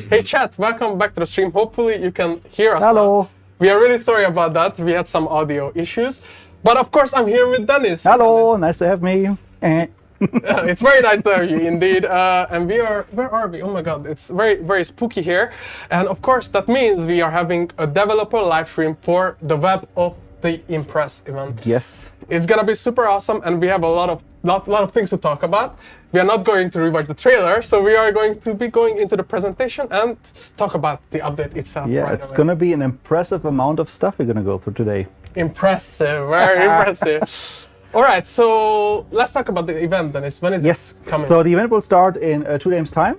Hey chat, welcome back to the stream. Hopefully you can hear us. Hello. Now. We are really sorry about that. We had some audio issues. But of course I'm here with Dennis. Hello, nice to have me. It's very nice to have you indeed. And we are, where are we? Oh my god, it's very spooky here. And of course that means we are having a developer live stream for the web of the Empress event. Yes. It's gonna be super awesome, and we have a lot of things to talk about. We are not going to rewatch the trailer, so we are going to be going into the presentation and talk about the update itself. Yeah, right it's away. gonna be an impressive amount of stuff we're gonna go through today. Impressive, very impressive. All right, so let's talk about the event, Dennis. When is it coming? So the event will start in 2 days' time.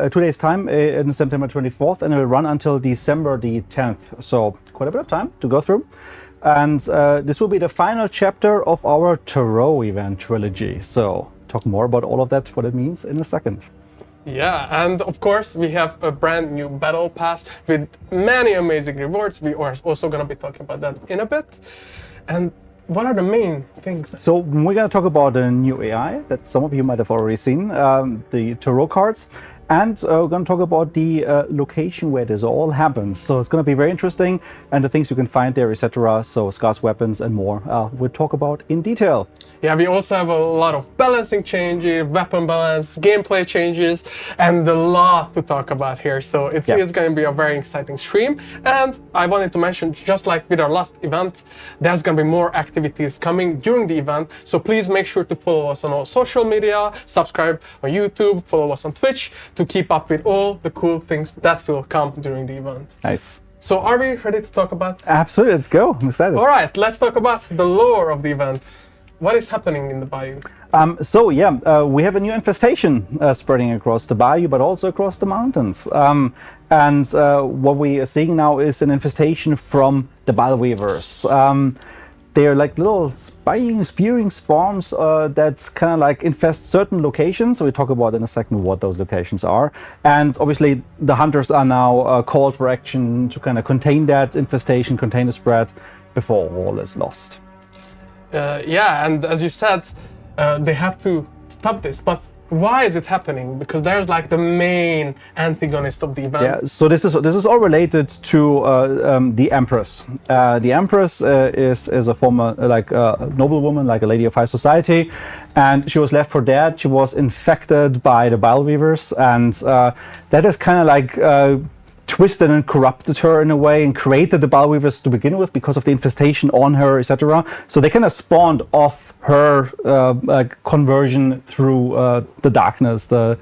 2 days' time in September 24th, and it will run until December the 10th. So quite a bit of time to go through. And this will be the final chapter of our Tarot event trilogy. So talk more about all of that, what it means in a second. Yeah, and of course we have a brand new battle pass with many amazing rewards. We are also going to be talking about that in a bit. And what are the main things? So we're going to talk about the new AI that some of you might have already seen, the tarot cards. And we're going to talk about the location where this all happens. So it's going to be very interesting, and the things you can find there, etc. So scarce weapons and more, we'll talk about in detail. Yeah, we also have a lot of balancing changes, weapon balance, gameplay changes, and a lot to talk about here. So it's going to be a very exciting stream. And I wanted to mention, just like with our last event, there's going to be more activities coming during the event. So please make sure to follow us on all social media, subscribe on YouTube, follow us on Twitch, to keep up with all the cool things that will come during the event. Nice. So are we ready to talk about? Absolutely, let's go. I'm excited. All right, let's talk about the lore of the event. What is happening in the bayou? We have a new infestation spreading across the bayou, but also across the mountains. And what we are seeing now is an infestation from the bile weavers. They're like little spearing swarms that kind of like infest certain locations. So we talk about in a second what those locations are. And obviously the hunters are now called for action to kind of contain that infestation, contain the spread before all is lost. Yeah, and as you said, they have to stop this. But why is it happening? Because there's like the main antagonist of the event. Yeah, so this is all related to the Empress. The Empress is a former noblewoman, like a lady of high society, and she was left for dead. She was infected by the bile weavers, and that is kind of like twisted and corrupted her in a way and created the bile weavers to begin with because of the infestation on her, etc. So they kind of spawned off her conversion through the darkness, the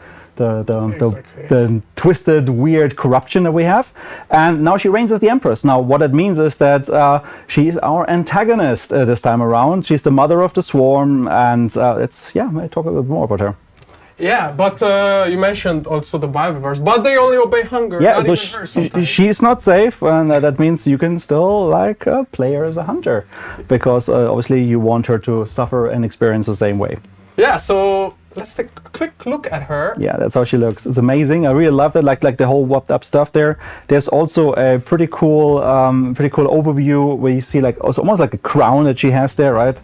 twisted, weird corruption that we have. And now she reigns as the Empress. Now what it means is that she is our antagonist this time around. She's the mother of the swarm, and I'll talk a bit more about her. Yeah, but you mentioned also the bile weavers, but they only obey hunger. Yeah, not so even her sometimes. she's not safe, and that means you can still play her as a hunter, because obviously you want her to suffer and experience the same way. Yeah, so let's take a quick look at her. Yeah, that's how she looks. It's amazing. I really love that, like the whole whopped up stuff there. There's also a pretty cool overview where you see almost like a crown that she has there, right?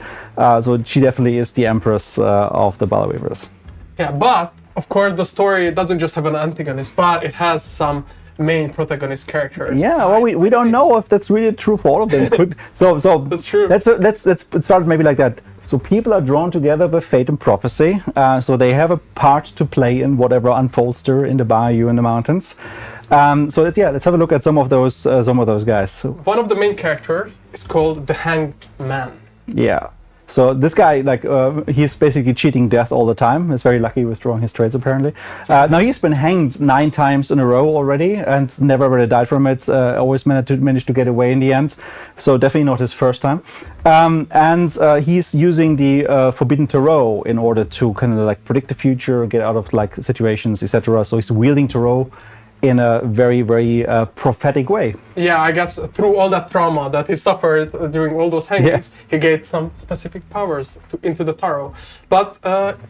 So she definitely is the Empress of the bile weavers. Yeah, but of course the story doesn't just have an antagonist, but it has some main protagonist characters. Yeah, well, we don't know if that's really true for all of them. So that's true. Let's start maybe like that. So people are drawn together by fate and prophecy. So they have a part to play in whatever unfolds there in the bayou and the mountains. Let's have a look at some of those guys. One of the main characters is called the Hanged Man. Yeah. So this guy, he's basically cheating death all the time. He's very lucky with drawing his trades, apparently. Now, he's been hanged 9 times in a row already and never really died from it. Always managed to get away in the end. So definitely not his first time. He's using the Forbidden Tarot in order to kind of predict the future, get out of situations, etc. So he's wielding Tarot in a very, very prophetic way. Yeah, I guess through all that trauma that he suffered during all those hangings, he gained some specific powers into the tarot. But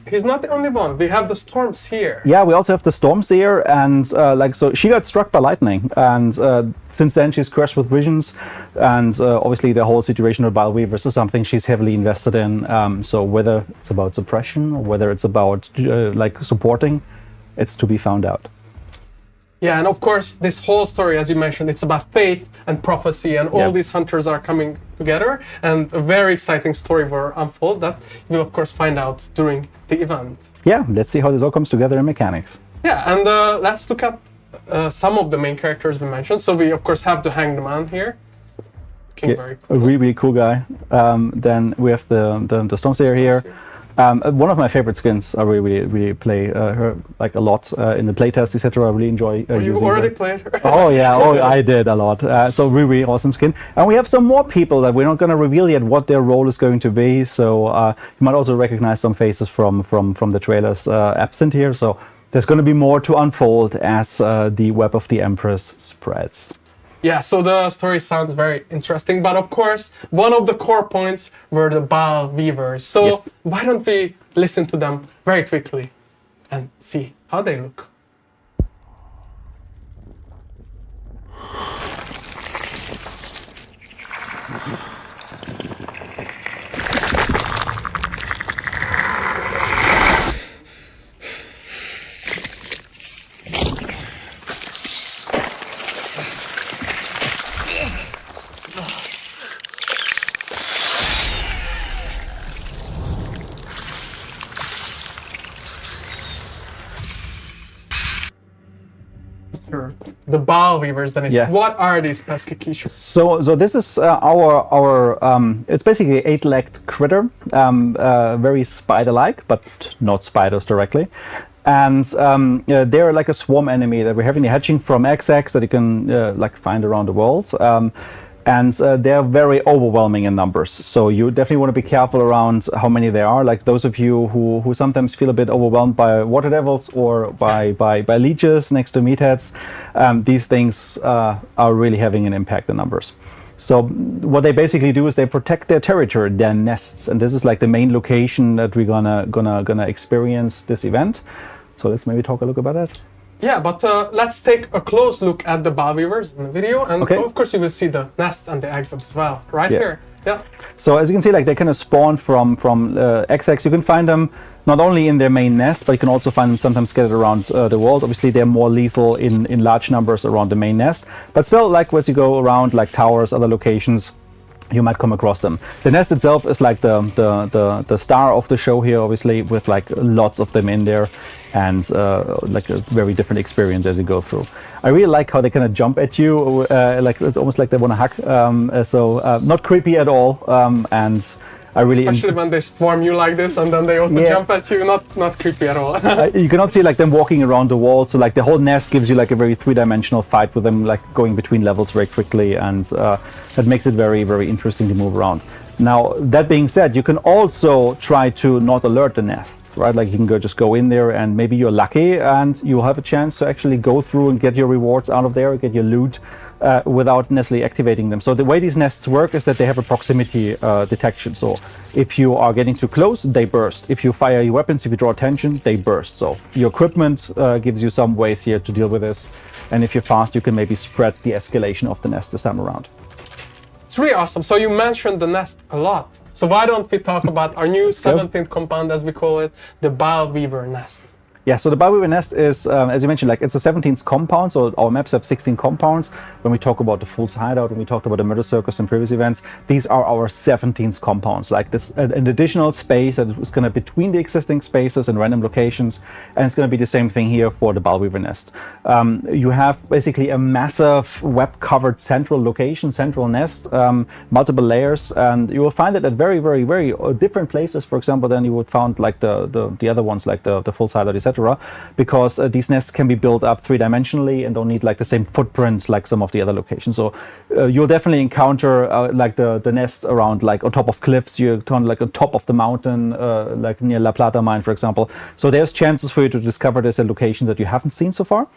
he's not the only one. We have the Stormseer. Yeah, we also have the Stormseer, and so she got struck by lightning, and since then she's cursed with visions, and obviously the whole situation with bile weavers is something she's heavily invested in. So whether it's about suppression or whether it's about supporting, it's to be found out. Yeah, and of course, this whole story, as you mentioned, it's about faith and prophecy, and all these hunters are coming together, and a very exciting story will unfold that you will, of course, find out during the event. Yeah, let's see how this all comes together in mechanics. Yeah, and let's look at some of the main characters we mentioned. So we, of course, have the Hanged Man here. Very cool. A really, really cool guy. Then we have the Stormslayer here. One of my favorite skins. I really play her like a lot in the playtest, etc. I really enjoy using you already played her? Oh yeah, I did a lot. So really awesome skin. And we have some more people that we're not going to reveal yet what their role is going to be. So you might also recognize some faces from the trailers absent here. So there's going to be more to unfold as the Web of the Empress spreads. Yeah, so the story sounds very interesting, but of course, one of the core points were the Baal Weavers. So why don't we listen to them very quickly and see how they look? The Baal Weavers, then what are these pesky creatures? So this is our it's basically an 8-legged critter, very spider-like, but not spiders directly. And they're like a swarm enemy that we're having hatching from XX that you can like find around the world. And they're very overwhelming in numbers. So you definitely want to be careful around how many there are. Like those of you who sometimes feel a bit overwhelmed by water devils or by leeches next to meatheads, these things are really having an impact in numbers. So what they basically do is they protect their territory, their nests, and this is like the main location that we're gonna experience this event. So let's maybe talk a look about that. Yeah, but let's take a close look at the Baal Weavers in the video, and of course you will see the nests and the eggs as well, right here. Yeah. So as you can see, like they kind of spawn from XX. You can find them not only in their main nest, but you can also find them sometimes scattered around the world. Obviously, they're more lethal in large numbers around the main nest, but still, like as you go around like towers, other locations, you might come across them. The nest itself is like the star of the show here, obviously, with like lots of them in there, and like a very different experience as you go through. I really like how they kind of jump at you, like it's almost like they want to hug. So not creepy at all, and I really especially when they swarm you like this and then they also jump at you, not creepy at all. You cannot see like them walking around the wall, so like the whole nest gives you like a very three-dimensional fight with them, like going between levels very quickly, and that makes it very, very interesting to move around. Now that being said, you can also try to not alert the nest, right? Like you can just go in there and maybe you're lucky and you'll have a chance to actually go through and get your rewards out of there, get your loot without necessarily activating them. So the way these nests work is that they have a proximity detection. So if you are getting too close, they burst. If you fire your weapons, if you draw attention, they burst. So your equipment gives you some ways here to deal with this. And if you're fast, you can maybe spread the escalation of the nest this time around. It's really awesome. So you mentioned the nest a lot. So why don't we talk about our new 17th compound, as we call it, the Baal Weaver nest? Yeah, so the Baal Weaver nest is, as you mentioned, like it's a 17th compound, so our maps have 16 compounds. When we talk about the Fool's Hideout, when we talked about the Murder Circus in previous events, these are our 17th compounds, like this, an additional space that is going to be between the existing spaces and random locations, and it's going to be the same thing here for the Baal Weaver nest. You have basically a massive web-covered central location, central nest, multiple layers, and you will find it at very, very, very different places, for example, than you would find like the other ones, like the Fool's Hideout, etc. Because these nests can be built up three-dimensionally and don't need like the same footprint like some of the other locations. So you'll definitely encounter like the nests around like on top of cliffs. You're like on top of the mountain, like near La Plata mine, for example. So there's chances for you to discover this at locations that you haven't seen so far.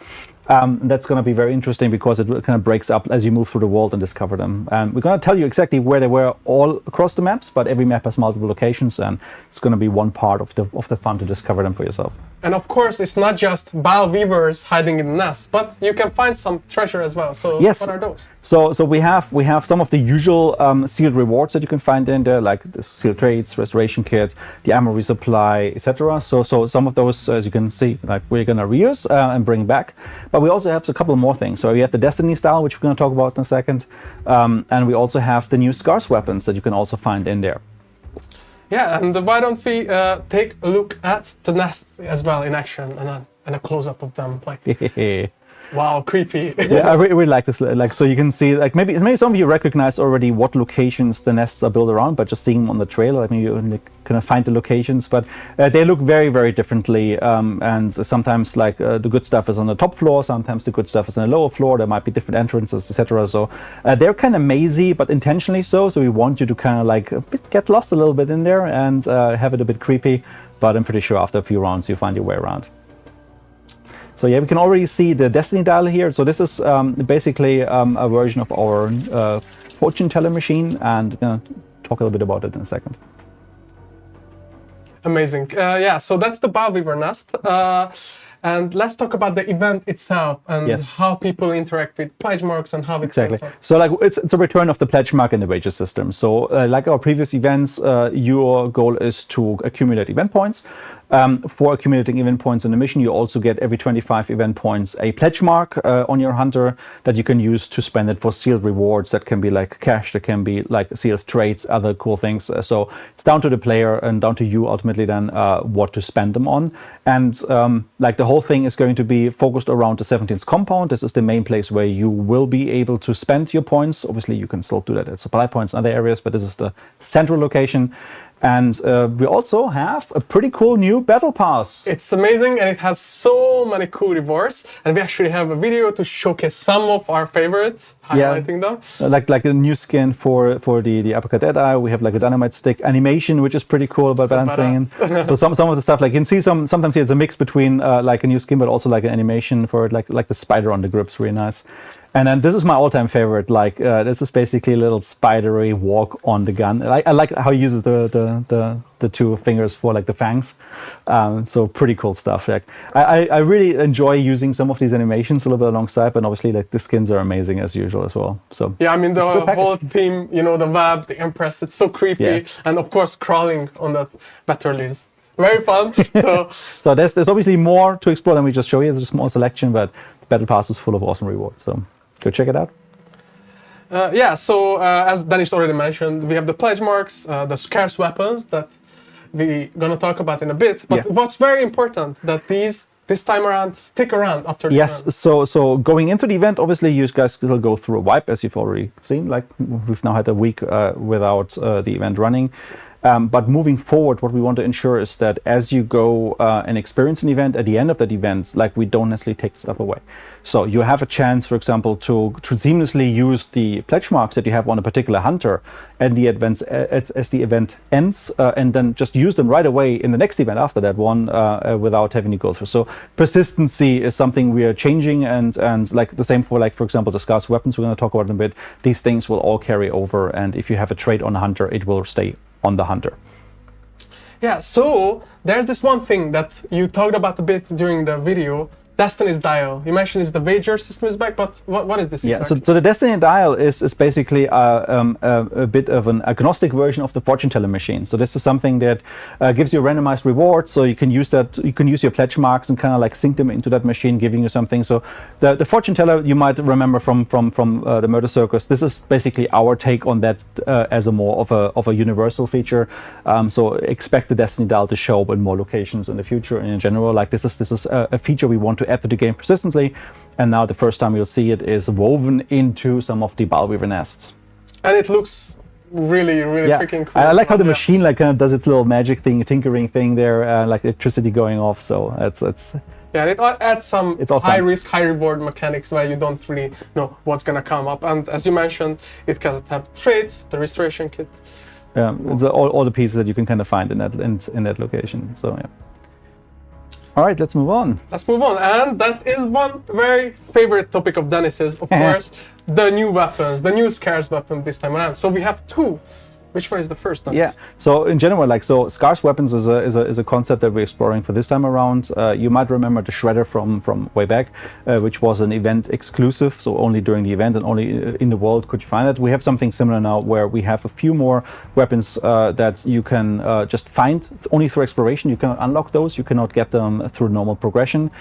That's going to be very interesting because it kind of breaks up as you move through the world and discover them. We're going to tell you exactly where they were all across the maps, but every map has multiple locations, and it's going to be one part of the fun to discover them for yourself. And of course, it's not just bile weavers hiding in the nests, but you can find some treasure as well. So yes. What are those? So we have some of the usual sealed rewards that you can find in there, like the sealed traits, restoration kit, the ammo resupply, etc. So some of those, as you can see, like we're gonna reuse and bring back. But we also have a couple more things. So we have the Destiny style, which we're gonna talk about in a second, and we also have the new Scars weapons that you can also find in there. Yeah, and why don't we take a look at the nests as well in action and a close-up of them, like. Wow, creepy. Yeah, I really like this. Like, so you can see, like maybe some of you recognize already what locations the nests are built around, but just seeing them on the trailer, I mean, you kind of find the locations, but they look very, very differently. And sometimes, like the good stuff is on the top floor, sometimes the good stuff is on the lower floor. There might be different entrances, etc. So they're kind of mazy, but intentionally so. So we want you to kind of like get lost a little bit in there and have it a bit creepy. But I'm pretty sure after a few rounds, you find your way around. So yeah, we can already see the Destiny dial here. So this is basically a version of our fortune teller machine, and we're gonna talk a little bit about it in a second. Amazing. Yeah, so that's the bile weaver nest. And let's talk about the event itself and yes. how people interact with pledge marks and how it exactly. So like it's a return of the pledge mark in the wager system. So like our previous events, your goal is to accumulate event points. For accumulating event points in the mission, you also get every 25 event points a pledge mark on your hunter that you can use to spend it for sealed rewards. That can be like cash, that can be like sealed traits, other cool things. So it's down to the player and down to you ultimately then what to spend them on. And like the whole thing is going to be focused around the 17th compound. This is the main place where you will be able to spend your points. Obviously, you can still do that at supply points in other areas, but this is the central location. And we also have a pretty cool new battle pass. It's amazing, and it has so many cool rewards. And we actually have a video to showcase some of our favorites, highlighting them. Like a new skin for the Uppercut Deadeye. We have like a dynamite stick animation, which is pretty cool about balancing. So some of the stuff, like you can see sometimes it's a mix between like a new skin, but also like an animation for it, like the spider on the grip's really nice. And then this is my all-time favorite. Like this is basically a little spidery walk on the gun. I like how he uses the two fingers for like the fangs. So pretty cool stuff. Like I really enjoy using some of these animations a little bit alongside, but obviously like the skins are amazing as usual as well. So yeah, I mean the whole theme, you know, the web, the Empress, it's so creepy, yeah. And of course crawling on that battle release. Very fun. So there's obviously more to explore than we just show you. There's a small selection, but the battle pass is full of awesome rewards. So go check it out. Yeah, so as Dennis already mentioned, we have the pledge marks, the scarce weapons that we're going to talk about in a bit. But yeah. What's very important, that these this time around stick around after the event. Yes, so going into the event, obviously you guys will go through a wipe, as you've already seen. Like we've now had a week without the event running. But moving forward, what we want to ensure is that as you go and experience an event, at the end of that event, like we don't necessarily take stuff away. So you have a chance, for example, to seamlessly use the pledge marks that you have on a particular hunter and the events as the event ends, and then just use them right away in the next event after that one without having to go through. So persistency is something we are changing, and like the same for like, for example, the scarce weapons we're going to talk about in a bit. These things will all carry over, and if you have a trait on a hunter, it will stay on the hunter. Yeah, so there's this one thing that you talked about a bit during the video, Destiny's dial. You mentioned the wager system is back, but what is this exactly? So the Destiny dial is basically a bit of an agnostic version of the fortune teller machine. So this is something that gives you randomized rewards. So you can use that. You can use your pledge marks and kind of like sync them into that machine, giving you something. So the fortune teller you might remember from the Murder Circus. This is basically our take on that as a more of a universal feature. So expect the Destiny dial to show up in more locations in the future. And in general, like this is a feature we want to add to the game persistently, and now the first time you'll see it is woven into some of the bile weaver nests. And it looks really freaking cool. I like how the machine like kind of does its little magic thing, tinkering thing there, like electricity going off. So it's yeah, and it adds some high risk, high reward mechanics where you don't really know what's gonna come up. And as you mentioned, it can have traits, the restoration kit. It's all the pieces that you can kind of find in that location. So yeah. All right, let's move on. And that is one very favorite topic of Dennis's, of course, the new weapons, the new scarce weapon this time around. So we have two Which one is the first one? Yeah. So in general, like, so scarce weapons is a concept that we're exploring for this time around. You might remember the Shredder from way back, which was an event exclusive. So only during the event and only in the world could you find it. We have something similar now where we have a few more weapons that you can just find only through exploration. You cannot unlock those. You cannot get them through normal progression.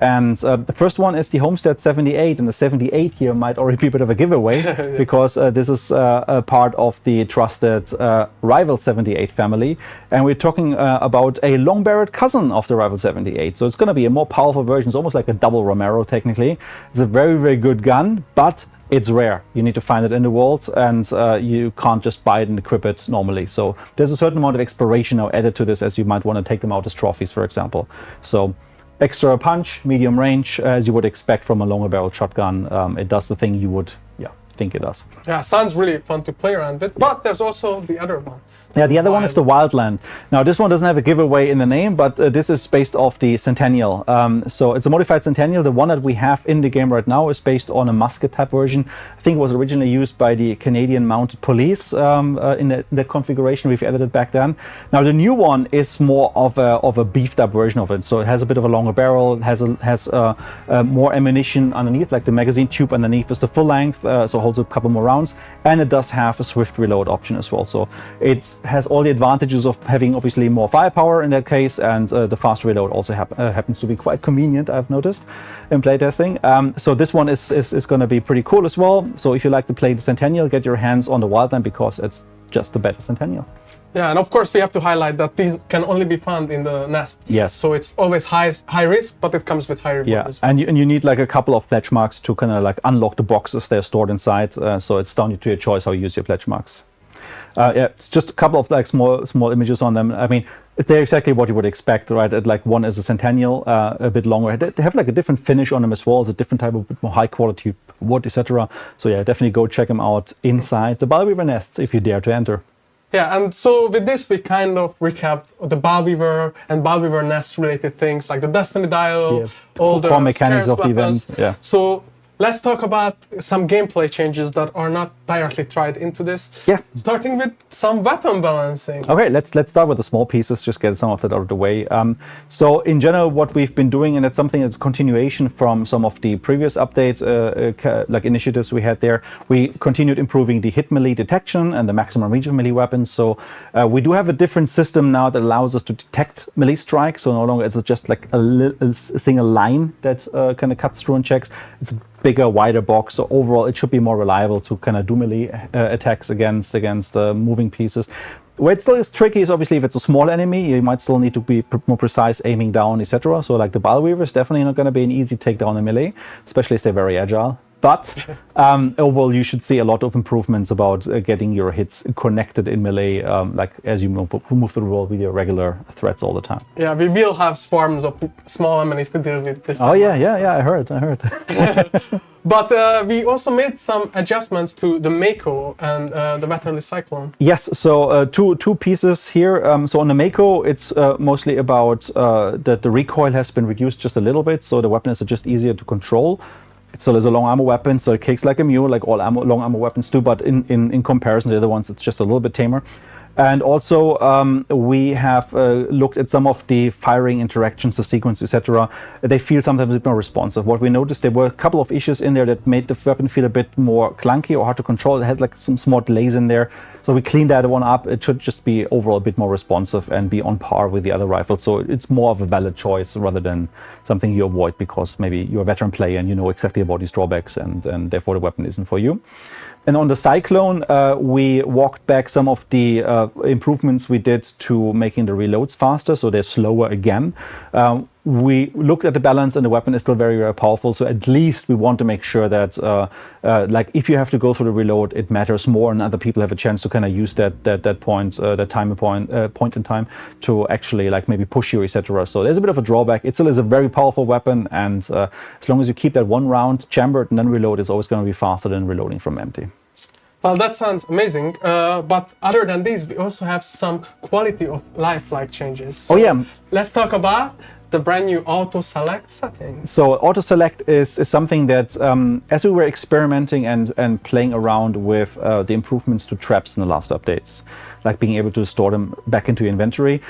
And the first one is the Homestead 78, and the 78 here might already be a bit of a giveaway yeah. because this is a part of the trusted Rival 78 family, and we're talking about a long-barreled cousin of the Rival 78. So it's going to be a more powerful version. It's almost like a double Romero technically. It's a very, very good gun, but it's rare. You need to find it in the world, and you can't just buy it and equip it normally. So there's a certain amount of exploration now added to this, as you might want to take them out as trophies, for example. So extra punch, medium range, as you would expect from a longer barrel shotgun. It does the thing you would think it does. Yeah, sounds really fun to play around with, but there's also the other one. Yeah, the other one is the Wildland. Now, this one doesn't have a giveaway in the name, but this is based off the Centennial. So it's a modified Centennial. The one that we have in the game right now is based on a musket type version. I think it was originally used by the Canadian Mounted Police in that configuration. We've edited back then. Now, the new one is more of a beefed up version of it. So it has a bit of a longer barrel, it has more ammunition underneath, like the magazine tube underneath is the full length, so holds a couple more rounds, and it does have a swift reload option as well. So it has all the advantages of having obviously more firepower in that case, and the fast reload also happens to be quite convenient, I've noticed in playtesting. So this one is going to be pretty cool as well. So if you like to play the Centennial, get your hands on the Wildland because it's just the better Centennial. Yeah, and of course we have to highlight that these can only be found in the nest. Yes. So it's always high risk, but it comes with high reward. Yeah, as well. and you need like a couple of pledge marks to kind of like unlock the boxes they're stored inside. So it's down to your choice how you use your pledge marks. Yeah, it's just a couple of like small images on them. I mean, they're exactly what you would expect, right? Like one is a Centennial, a bit longer. They have like a different finish on them as well. It's a different type of bit more high quality wood, etc. So yeah, definitely go check them out inside the Ballweaver nests if you dare to enter. Yeah, and so with this we kind of recapped the Ballweaver and Ballweaver nest related things like the Destiny Dial, all the mechanics of the event. Yeah. So let's talk about some gameplay changes that are not directly tried into this. Yeah. Starting with some weapon balancing. Okay, let's start with the small pieces, just get some of that out of the way. So in general, what we've been doing, and it's something that's continuation from some of the previous update like initiatives we had there, we continued improving the hit melee detection and the maximum range of melee weapons. So we do have a different system now that allows us to detect melee strikes. So no longer is it just like a single line that kind of cuts through and checks. It's bigger, wider box, so overall it should be more reliable to kind of do melee attacks against moving pieces. Where it still is tricky is obviously if it's a small enemy, you might still need to be more precise aiming down, etc. So like the Ballweaver is definitely not going to be an easy takedown in melee, especially if they're very agile. But overall, you should see a lot of improvements about getting your hits connected in melee, like as you move through the world with your regular threats all the time. Yeah, we will have swarms of small enemies to deal with this time. Oh yeah, I heard. But we also made some adjustments to the Mako and the Waterly Cyclone. Yes, so two pieces here. So on the Mako, it's mostly about that the recoil has been reduced just a little bit, so the weapon is just easier to control. It still is a long ammo weapon, so it kicks like a mule, like all long ammo weapons do, but in comparison to the other ones, it's just a little bit tamer. And also, we have looked at some of the firing interactions, the sequence, etc. They feel sometimes a bit more responsive. What we noticed, there were a couple of issues in there that made the weapon feel a bit more clunky or hard to control. It had like some small delays in there. So we cleaned that one up. It should just be overall a bit more responsive and be on par with the other rifles. So it's more of a valid choice rather than something you avoid because maybe you're a veteran player and you know exactly about these drawbacks and therefore the weapon isn't for you. And on the Cyclone, we walked back some of the improvements we did to making the reloads faster, so they're slower again. We looked at the balance and the weapon is still very, very powerful, so at least we want to make sure that like if you have to go through the reload, it matters more and other people have a chance to kind of use that point in time to actually like maybe push you, etc. So there's a bit of a drawback. It still is a very powerful weapon, and as long as you keep that one round chambered and then reload, it's always going to be faster than reloading from empty. Well, that sounds amazing, but other than these, we also have some quality of life-like changes. So oh yeah. Let's talk about the brand new auto select setting? So auto select is something that as we were experimenting and playing around with the improvements to traps in the last updates, like being able to store them back into your inventory,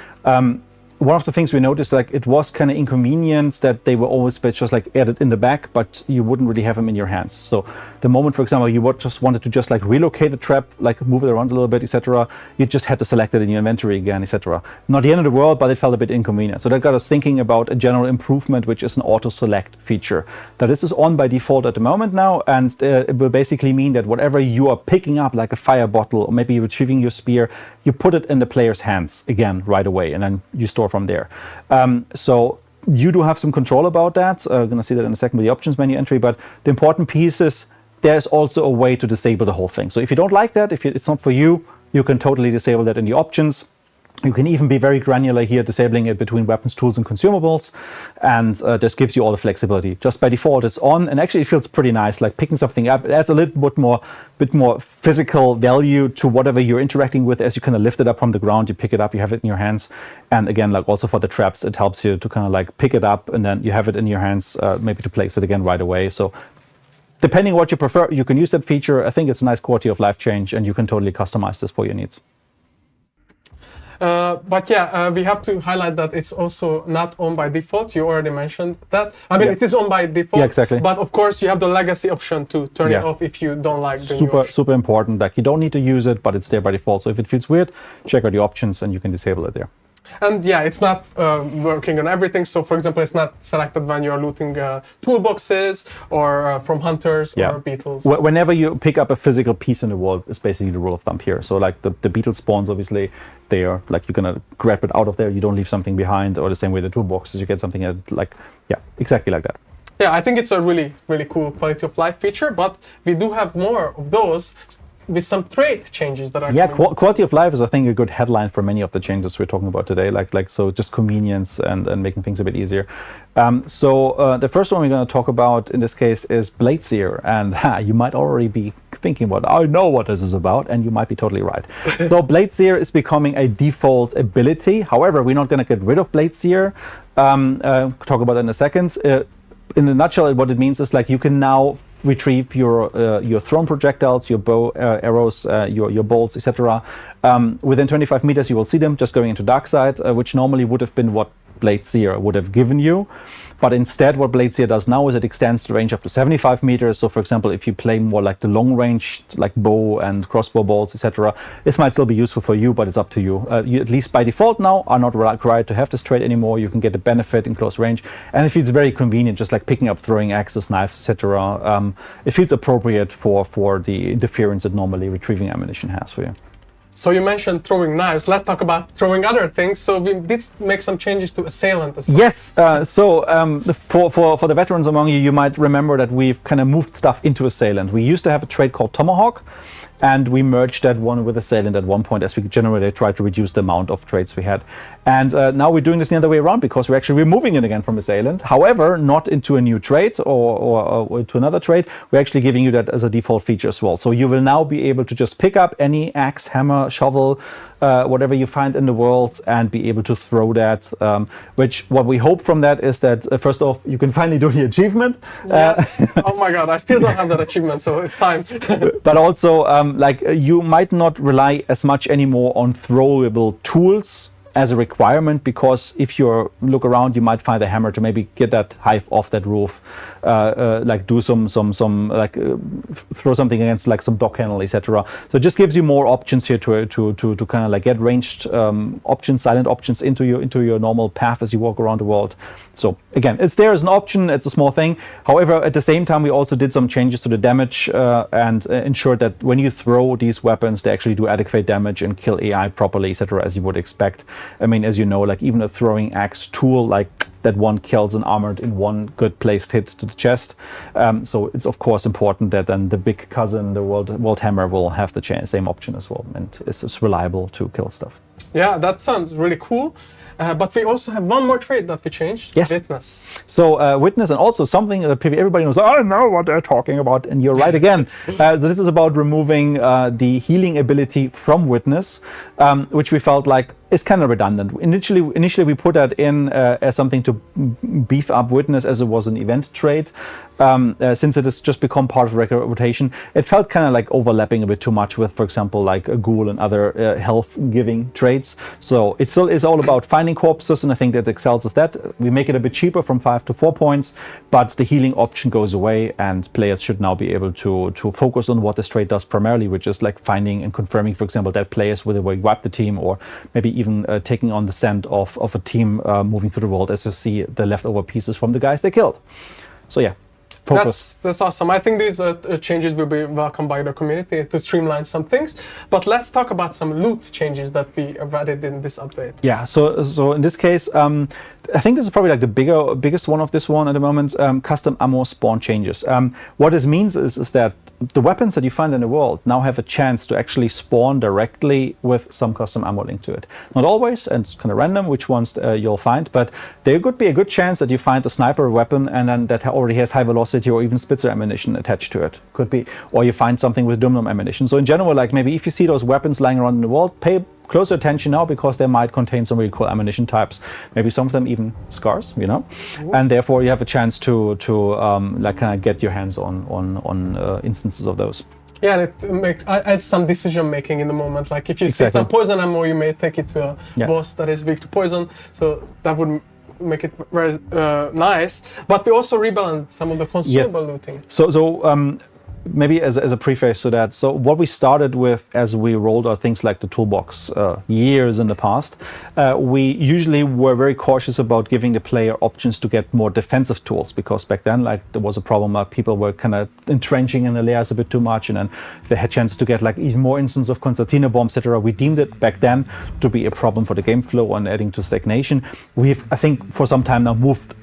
one of the things we noticed, like it was kind of inconvenient that they were always just like added in the back, but you wouldn't really have them in your hands. So the moment, for example, you would just wanted to just like relocate the trap, like move it around a little bit, etc., you just had to select it in your inventory again, etc. Not the end of the world, but it felt a bit inconvenient. So that got us thinking about a general improvement, which is an auto select feature. Now this is on by default at the moment now, and it will basically mean that whatever you are picking up, like a fire bottle, or maybe retrieving your spear, you put it in the player's hands again right away, and then you store from there. So you do have some control about that. We're going to see that in a second with the options menu entry, but the important piece is there's also a way to disable the whole thing. So if you don't like that, if it's not for you, you can totally disable that in the options. You can even be very granular here, disabling it between weapons, tools, and consumables. And this gives you all the flexibility. Just by default, it's on. And actually, it feels pretty nice, like picking something up. It adds a little bit more physical value to whatever you're interacting with. As you kind of lift it up from the ground, you pick it up, you have it in your hands. And again, like also for the traps, it helps you to kind of like pick it up and then you have it in your hands, maybe to place it again right away. So depending on what you prefer, you can use that feature. I think it's a nice quality of life change, and you can totally customize this for your needs. But yeah, we have to highlight that it's also not on by default. You already mentioned that. I mean, it is on by default. Yeah, exactly. But of course, you have the legacy option to turn it off if you don't like the new option. Super important. Like you don't need to use it, but it's there by default. So if it feels weird, check out the options and you can disable it there. And yeah, it's not working on everything. So for example, it's not selected when you're looting toolboxes or from hunters or beetles. Whenever you pick up a physical piece in the world, is basically the rule of thumb here. So like the beetle spawns, obviously, they are like you're gonna grab it out of there. You don't leave something behind, or the same way the toolboxes, you get something like exactly like that. Yeah, I think it's a really, really cool quality of life feature, but we do have more of those with some trait changes that are quality of life is, I think, a good headline for many of the changes we're talking about today, so just convenience and making things a bit easier. So the first one we're going to talk about in this case is Bladeseer, and you might already be thinking about, I know what this is about, and you might be totally right. So Bladeseer is becoming a default ability. However, we're not going to get rid of Bladeseer. Talk about that in a second. In a nutshell, what it means is like you can now retrieve your thrown projectiles, your bow, arrows, your bolts, etc. Within 25 meters, you will see them just going into Darkside, which normally would have been what Bladeseer would have given you. But instead, what Bladeseer does now is it extends the range up to 75 meters. So for example, if you play more like the long range, like bow and crossbow bolts, etc., this might still be useful for you, but it's up to you. You, at least by default now, are not required to have this trait anymore. You can get the benefit in close range. And it feels very convenient, just like picking up throwing axes, knives, etc. It feels appropriate for the interference that normally retrieving ammunition has for you. So you mentioned throwing knives. Let's talk about throwing other things. So we did make some changes to Assailant as well. Yes. For the veterans among you, you might remember that we've kind of moved stuff into Assailant. We used to have a trait called Tomahawk, and we merged that one with Assailant at one point as we generally tried to reduce the amount of traits we had. And now we're doing this the other way around because we're actually removing it again from Assailant. However, not into a new trait or to another trait. We're actually giving you that as a default feature as well. So you will now be able to just pick up any axe, hammer, shovel, whatever you find in the world and be able to throw that. Which what we hope from that is that first off, you can finally do the achievement. Yeah. Oh my God, I still don't have that achievement, so it's time. But also, you might not rely as much anymore on throwable tools as a requirement, because if you look around, you might find a hammer to maybe get that hive off that roof, like do throw something against like some dock handle, etc. So it just gives you more options here to kind of like get ranged options, silent options into your normal path as you walk around the world. So again, it's there as an option. It's a small thing. However, at the same time, we also did some changes to the damage and ensured that when you throw these weapons, they actually do adequate damage and kill AI properly, etc., as you would expect. I mean, as you know, like even a throwing axe tool, like that one kills an armored in one good placed hit to the chest. So it's of course important that then the big cousin, the World Hammer, will have the same option as well, and it's reliable to kill stuff. Yeah, that sounds really cool. But we also have one more trait that we changed. Yes. Witness. So Witness, and also something that everybody knows, I know what they're talking about, and you're right again. So this is about removing the healing ability from Witness, which we felt like it's kind of redundant. Initially we put that in as something to beef up Witness, as it was an event trait. Since it has just become part of regular rotation, it felt kind of like overlapping a bit too much with, for example, like a ghoul and other health-giving traits. So it still is all about finding corpses, and I think that excels at that. We make it a bit cheaper from 5 to 4 points, but the healing option goes away, and players should now be able to focus on what this trait does primarily, which is like finding and confirming, for example, dead players, whether they wipe the team, or maybe even taking on the scent of a team moving through the world as you see the leftover pieces from the guys they killed. So yeah. That's awesome. I think these changes will be welcomed by the community to streamline some things. But let's talk about some loot changes that we have added in this update. Yeah. So in this case, I think this is probably like the biggest one of this one at the moment. Custom ammo spawn changes. What this means is that the weapons that you find in the world now have a chance to actually spawn directly with some custom ammo linked to it. Not always, and it's kind of random which ones you'll find, but there could be a good chance that you find a sniper weapon and then that already has high velocity or even Spitzer ammunition attached to it. Could be, or you find something with Dum-Dum ammunition. So in general, like maybe if you see those weapons lying around in the world, pay closer attention now, because they might contain some really cool ammunition types. Maybe some of them even scars, you know, and therefore you have a chance to like kind of get your hands on instances of those. Yeah, and it adds some decision making in the moment. Like if you see some poison ammo, you may take it to a boss that is weak to poison. So that would make it very nice. But we also rebalanced some of the consumable looting. So maybe as a preface to that, so what we started with as we rolled out things like the toolbox years in the past, we usually were very cautious about giving the player options to get more defensive tools, because back then like there was a problem, like people were kind of entrenching in the layers a bit too much, and then they had chances to get like even more instances of concertina bombs, etc. We deemed it back then to be a problem for the game flow and adding to stagnation. We've, I think, for some time now moved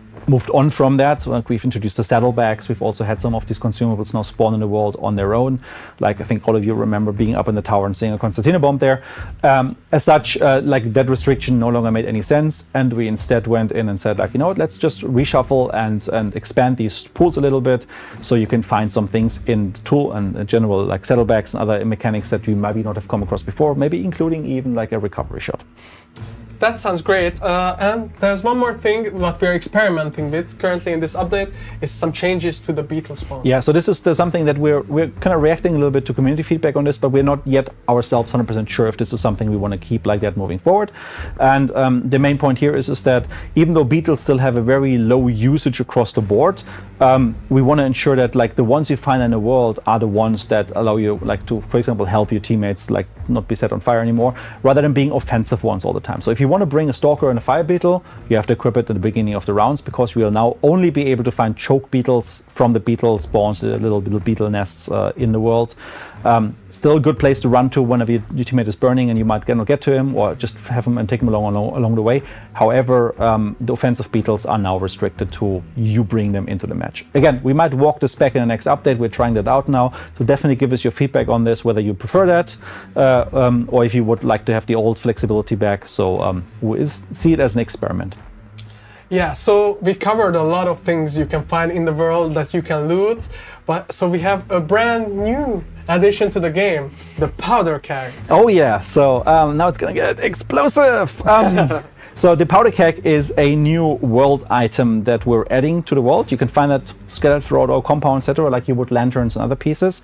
on from that. So, like, we've introduced the saddlebags. We've also had some of these consumables now spawn in the world on their own. Like I think all of you remember being up in the tower and seeing a concertina bomb there. As such, like that restriction no longer made any sense, and we instead went in and said, like, you know what, let's just reshuffle and expand these pools a little bit, so you can find some things in the tool and in general, like saddlebags and other mechanics that you maybe not have come across before, maybe including even like a recovery shot. That sounds great. And there's one more thing that we're experimenting with currently in this update is some changes to the beetle spawn. Yeah, so this is something that we're kind of reacting a little bit to community feedback on this, but we're not yet ourselves 100% sure if this is something we want to keep like that moving forward. And the main point here is that even though beetles still have a very low usage across the board, we want to ensure that like the ones you find in the world are the ones that allow you like to, for example, help your teammates like not be set on fire anymore, rather than being offensive ones all the time. So if you want to bring a stalker and a fire beetle, you have to equip it at the beginning of the rounds, because we will now only be able to find choke beetles from the beetle spawns, the little beetle nests in the world. Still a good place to run to whenever your teammate is burning and you might get to him, or just have him and take him along the way. However, the offensive beetles are now restricted to you bring them into the match. Again, we might walk this back in the next update. We're trying that out now, so definitely give us your feedback on this, whether you prefer that or if you would like to have the old flexibility back. So we see it as an experiment. Yeah, so we covered a lot of things you can find in the world that you can loot, but so we have a brand new addition to the game, the powder keg. Oh yeah, so now it's gonna get explosive. So the powder keg is a new world item that we're adding to the world. You can find that scattered throughout our compound, etc., like you would lanterns and other pieces.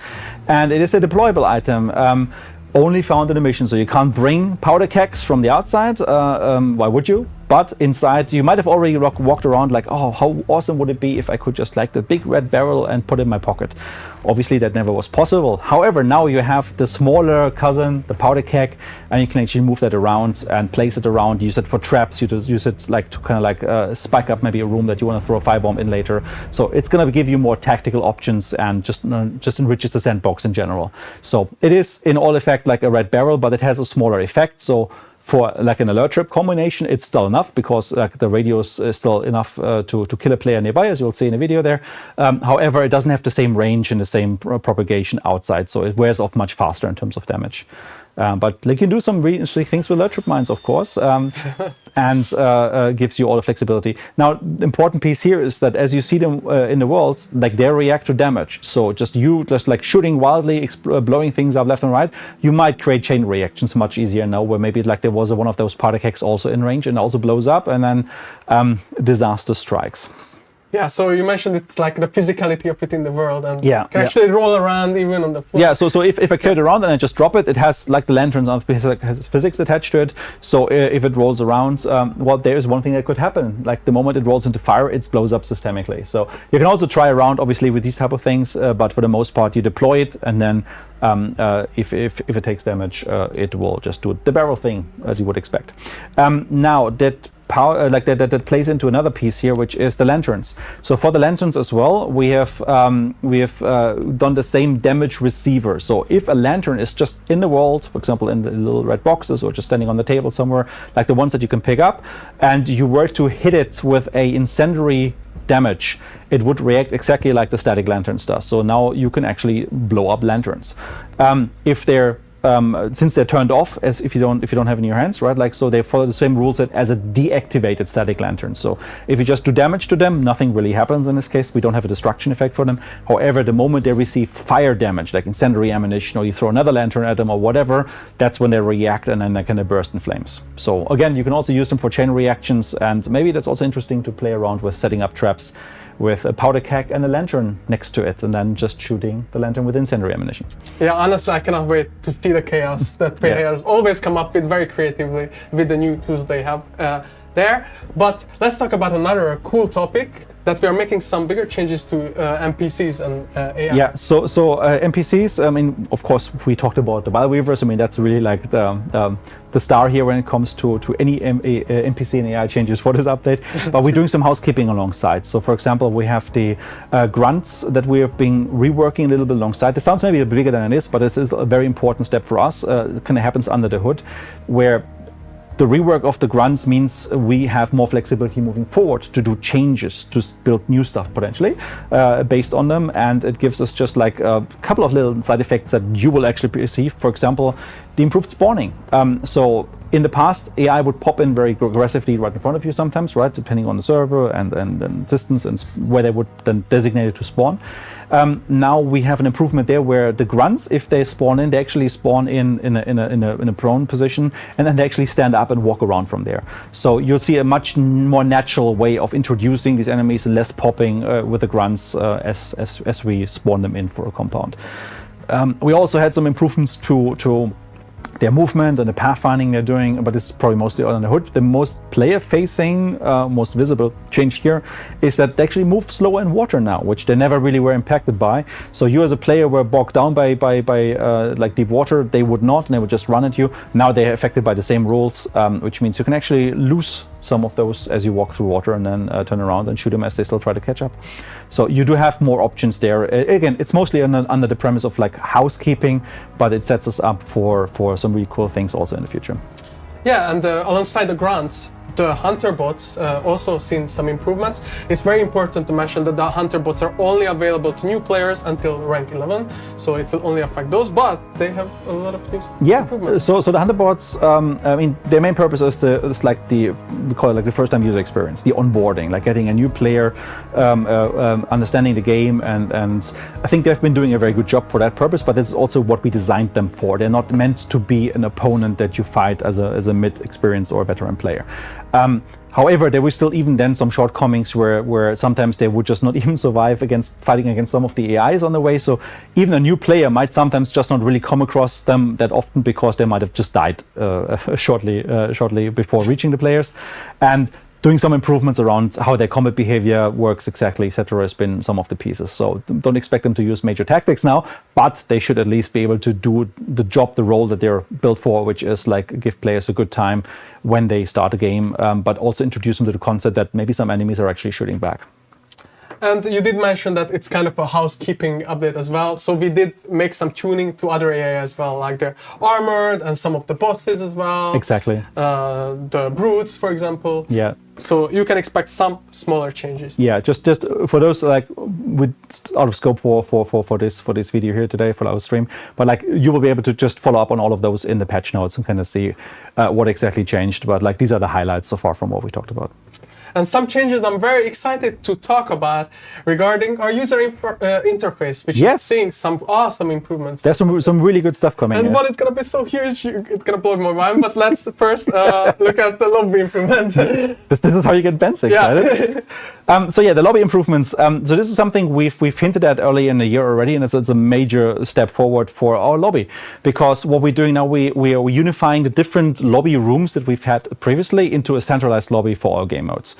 And it is a deployable item. Only found in a mission, so you can't bring powder kegs from the outside. Why would you? But inside, you might have already walked around like, oh, how awesome would it be if I could just like the big red barrel and put it in my pocket. Obviously, that never was possible. However, now you have the smaller cousin, the powder keg, and you can actually move that around and place it around, use it for traps, use it like to kind of like spike up maybe a room that you want to throw a firebomb in later. So it's going to give you more tactical options and just enriches the sandbox in general. So it is in all effect like a red barrel, but it has a smaller effect. So for like an alert trip combination, it's still enough, because like the radius is still enough to kill a player nearby, as you'll see in the video there. However, it doesn't have the same range and the same propagation outside, so it wears off much faster in terms of damage. But you can do some really interesting things with alert trip mines, of course, and gives you all the flexibility. Now, the important piece here is that as you see them in the world, like they react to damage. So just like shooting wildly, blowing things up left and right, you might create chain reactions much easier now, where maybe like there was one of those particle hacks also in range and also blows up, and then disaster strikes. Yeah, so you mentioned it's like the physicality of it in the world, and can yeah. actually roll around even on the floor. Yeah, so if I carry it around and I just drop it, it has like the lanterns on it, has physics attached to it. So if it rolls around, well, there is one thing that could happen. Like the moment it rolls into fire, it blows up systemically. So you can also try around, obviously, with these type of things, but for the most part, you deploy it, and then if it takes damage, it will just do the barrel thing as you would expect. Now that power that plays into another piece here, which is the lanterns. So for the lanterns as well, we have done the same damage receiver. So if a lantern is just in the world, for example, in the little red boxes, or just standing on the table somewhere, like the ones that you can pick up, and you were to hit it with a incendiary damage, it would react exactly like the static lanterns does. So now you can actually blow up lanterns. If they're since they're turned off, as if you don't have in your hands, right? Like, so they follow the same rule set as a deactivated static lantern. So if you just do damage to them, nothing really happens in this case. We don't have a destruction effect for them. However, the moment they receive fire damage, like incendiary ammunition, or you throw another lantern at them or whatever, that's when they react, and then they kind of burst in flames. So again, you can also use them for chain reactions, and maybe that's also interesting to play around with setting up traps with a powder keg and a lantern next to it, and then just shooting the lantern with incendiary ammunition. Yeah, honestly, I cannot wait to see the chaos that players always come up with very creatively with the new tools they have there. But let's talk about another cool topic, that we are making some bigger changes to NPCs and AI. Yeah, so NPCs, I mean, of course, we talked about the Weavers. I mean, that's really like the star here when it comes to any NPC and AI changes for this update. But we're doing some housekeeping alongside. So for example, we have the grunts that we have been reworking a little bit alongside. This sounds maybe a bit bigger than it is, but this is a very important step for us. It kind of happens under the hood, where the rework of the grunts means we have more flexibility moving forward to do changes, to build new stuff potentially based on them, and it gives us just like a couple of little side effects that you will actually perceive. For example, the improved spawning. So in the past, AI would pop in very aggressively right in front of you sometimes, right, depending on the server and distance and where they would then designate it to spawn. Now we have an improvement there where the grunts, if they spawn in, they actually spawn in a prone position, and then they actually stand up and walk around from there. So you'll see a much more natural way of introducing these enemies, and less popping with the grunts as we spawn them in for a compound. We also had some improvements to their movement and the pathfinding they're doing, but this is probably mostly under the hood. The most player-facing, most visible change here is that they actually move slower in water now, which they never really were impacted by. So you as a player were bogged down by like deep water, they would not, and they would just run at you. Now they're affected by the same rules, which means you can actually lose some of those as you walk through water, and then turn around and shoot them as they still try to catch up. So you do have more options there. Again, it's mostly under the premise of like housekeeping, but it sets us up for some really cool things also in the future. Yeah, and alongside the grunts, the hunter bots also seen some improvements. It's very important to mention that the hunter bots are only available to new players until rank 11, so it will only affect those, but they have a lot of new improvements. So the hunter bots, I mean, their main purpose is we call it like the first time user experience, the onboarding, like getting a new player, understanding the game, and I think they've been doing a very good job for that purpose, but that's also what we designed them for. They're not meant to be an opponent that you fight as a mid-experienced or veteran player. However, there were still even then some shortcomings where sometimes they would just not even survive fighting against some of the AIs on the way. So even a new player might sometimes just not really come across them that often, because they might have just died shortly before reaching the players. And doing some improvements around how their combat behavior works exactly, etc., has been some of the pieces. So don't expect them to use major tactics now, but they should at least be able to do the job, the role that they're built for, which is like give players a good time when they start a game, but also introduce them to the concept that maybe some enemies are actually shooting back. And you did mention that it's kind of a housekeeping update as well. So we did make some tuning to other AI as well, like the armored and some of the bosses as well. Exactly. The brutes, for example. Yeah. So you can expect some smaller changes. Yeah, just for those like with out of scope for this video here today for our stream, but like you will be able to just follow up on all of those in the patch notes and kind of see what exactly changed. But like these are the highlights so far from what we talked about. And some changes I'm very excited to talk about regarding our user interface, which is seeing some awesome improvements. There's some really good stuff coming. And what is going to be so huge, it's going to blow my mind. But let's first look at the lobby improvements. This is how you get Ben excited. So yeah, the lobby improvements. So this is something we've hinted at early in the year already, and it's a major step forward for our lobby, because what we're doing now, we are unifying the different lobby rooms that we've had previously into a centralized lobby for our game modes.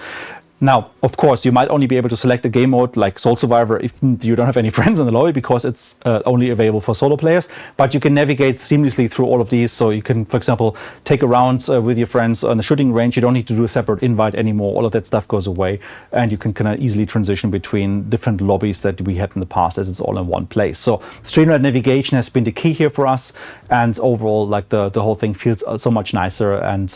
Now, of course, you might only be able to select a game mode like Soul Survivor if you don't have any friends in the lobby, because it's only available for solo players. But you can navigate seamlessly through all of these. So you can, for example, take a round with your friends on the shooting range. You don't need to do a separate invite anymore. All of that stuff goes away. And you can kind of easily transition between different lobbies that we had in the past, as it's all in one place. So streamlined navigation has been the key here for us. And overall, like the whole thing feels so much nicer, and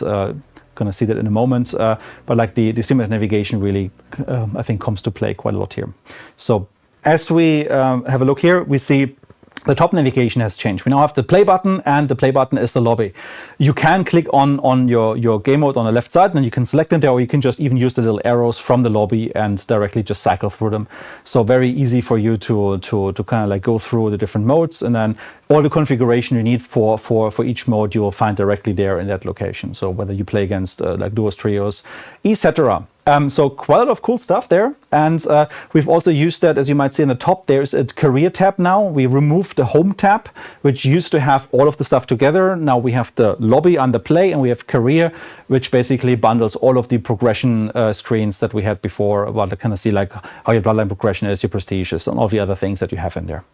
going to see that in a moment, but like the streamlined navigation really, I think, comes to play quite a lot here. So as we have a look here, we see the top navigation has changed. We now have the play button, and the play button is the lobby. You can click on your game mode on the left side, and then you can select it there, or you can just even use the little arrows from the lobby and directly just cycle through them. So very easy for you to kind of like go through the different modes, and then all the configuration you need for each mode you will find directly there in that location. So whether you play against like duos, trios, etc. So quite a lot of cool stuff there. And we've also used that, as you might see in the top, there's a career tab now. We removed the home tab, which used to have all of the stuff together. Now we have the lobby under play, and we have career, which basically bundles all of the progression screens that we had before. Well, to kind of see like how your bloodline progression is, your prestiges, and all the other things that you have in there.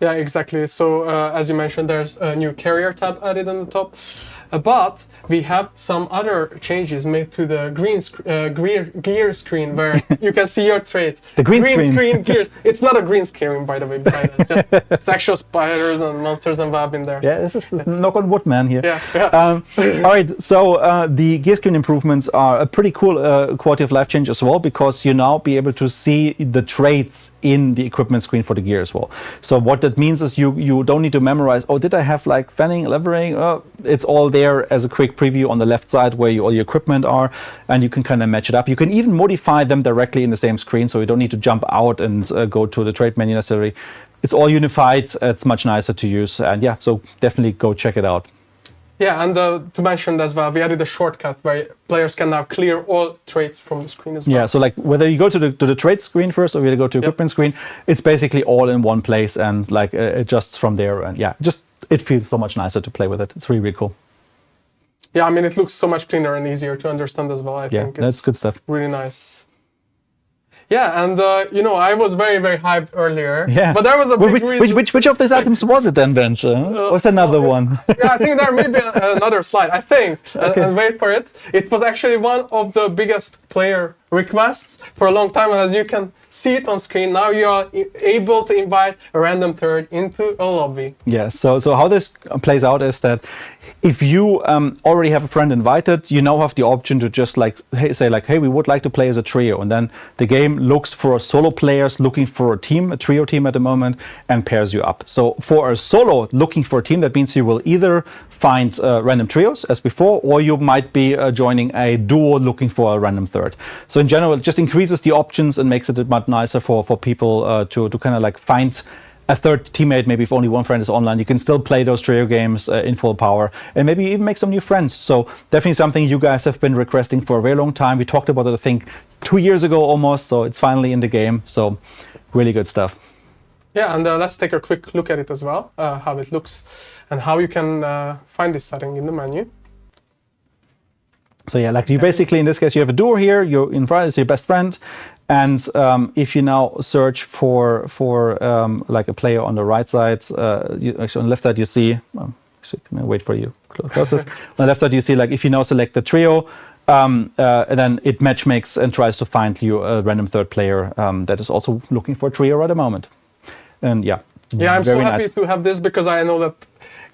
Yeah, exactly. So as you mentioned, there's a new career tab added on the top, but we have some other changes made to the gear screen, where you can see your traits. The green screen gears. It's not a green screen, by the way. It's actual spiders and monsters and web in there. Yeah, this is knock on wood, man. Here. Yeah. All right. So the gear screen improvements are a pretty cool quality of life change as well, because you now be able to see the traits in the equipment screen for the gear as well. So what that means is you don't need to memorize, oh, did I have like fanning, levering? It's all there as a quick preview on the left side where all your equipment are, and you can kind of match it up. You can even modify them directly in the same screen, so you don't need to jump out and go to the trait menu necessarily. It's all unified. It's much nicer to use, and yeah, so definitely go check it out. Yeah, and to mention as well, we added a shortcut where players can now clear all traits from the screen as well. Yeah, so like whether you go to the trait screen first or you go to equipment screen, it's basically all in one place, and like adjusts from there. And yeah, just it feels so much nicer to play with it. It's really, really cool. Yeah, I mean, it looks so much cleaner and easier to understand as well. I think that's good stuff. Really nice. Yeah, and I was very, very hyped earlier. Yeah. But there was a big reason. Which of these items was it then, Ben? What's another one? Yeah, I think there may be another slide. I think. Okay. And wait for it. It was actually one of the biggest player requests for a long time, and as you can see it on screen, now you are able to invite a random third into a lobby. Yeah, so how this plays out is that if you already have a friend invited, you now have the option to just say, hey, we would like to play as a trio, and then the game looks for solo players looking for a team, a trio team at the moment, and pairs you up. So for a solo looking for a team, that means you will either find random trios as before, or you might be joining a duo looking for a random third. So in general, it just increases the options and makes it much nicer for people to kind of like find a third teammate. Maybe if only one friend is online, you can still play those trio games in full power, and maybe even make some new friends. So definitely something you guys have been requesting for a very long time. We talked about it, I think, 2 years ago almost, so it's finally in the game. So really good stuff. Yeah, and let's take a quick look at it as well, how it looks and how you can find this setting in the menu. So yeah, like you basically, in this case, you have a duo here, you're in front, it's your best friend. And if you now search for like a player on the right side, actually on the left side you see, actually, can I wait for you closest? On the left side you see, like if you now select the trio, And then it matchmakes and tries to find you a random third player that is also looking for a trio at the moment. And yeah, I'm so happy nice to have this because I know that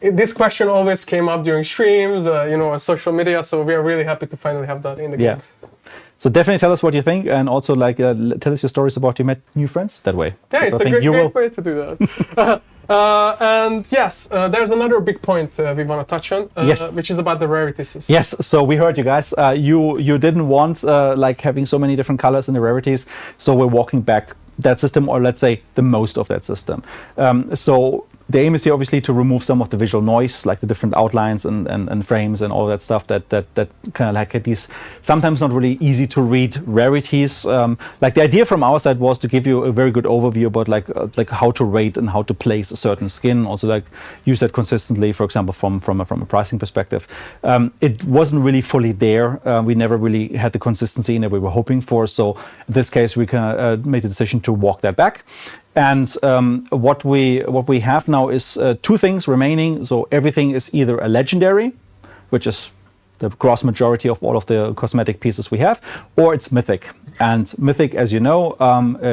this question always came up during streams, on social media. So we are really happy to finally have that in the game. Yeah. So definitely tell us what you think, and also tell us your stories about you met new friends that way. Yeah, so it's a great way to do that. And yes, there's another big point we want to touch on, which is about the rarity system. Yes, so we heard you guys. You didn't want having so many different colors in the rarities, so we're walking back that system, or let's say the most of that system. So the aim is here obviously to remove some of the visual noise, like the different outlines and frames and all that stuff that kind of like these sometimes not really easy to read rarities. Like the idea from our side was to give you a very good overview about like how to rate and how to place a certain skin, also like use that consistently, for example, from a pricing perspective. It wasn't really fully there. We never really had the consistency that we were hoping for. So in this case, we kind of made the decision to walk that back. And what we have now is two things remaining. So everything is either a legendary, which is the gross majority of all of the cosmetic pieces we have, or it's mythic. And mythic, as you know,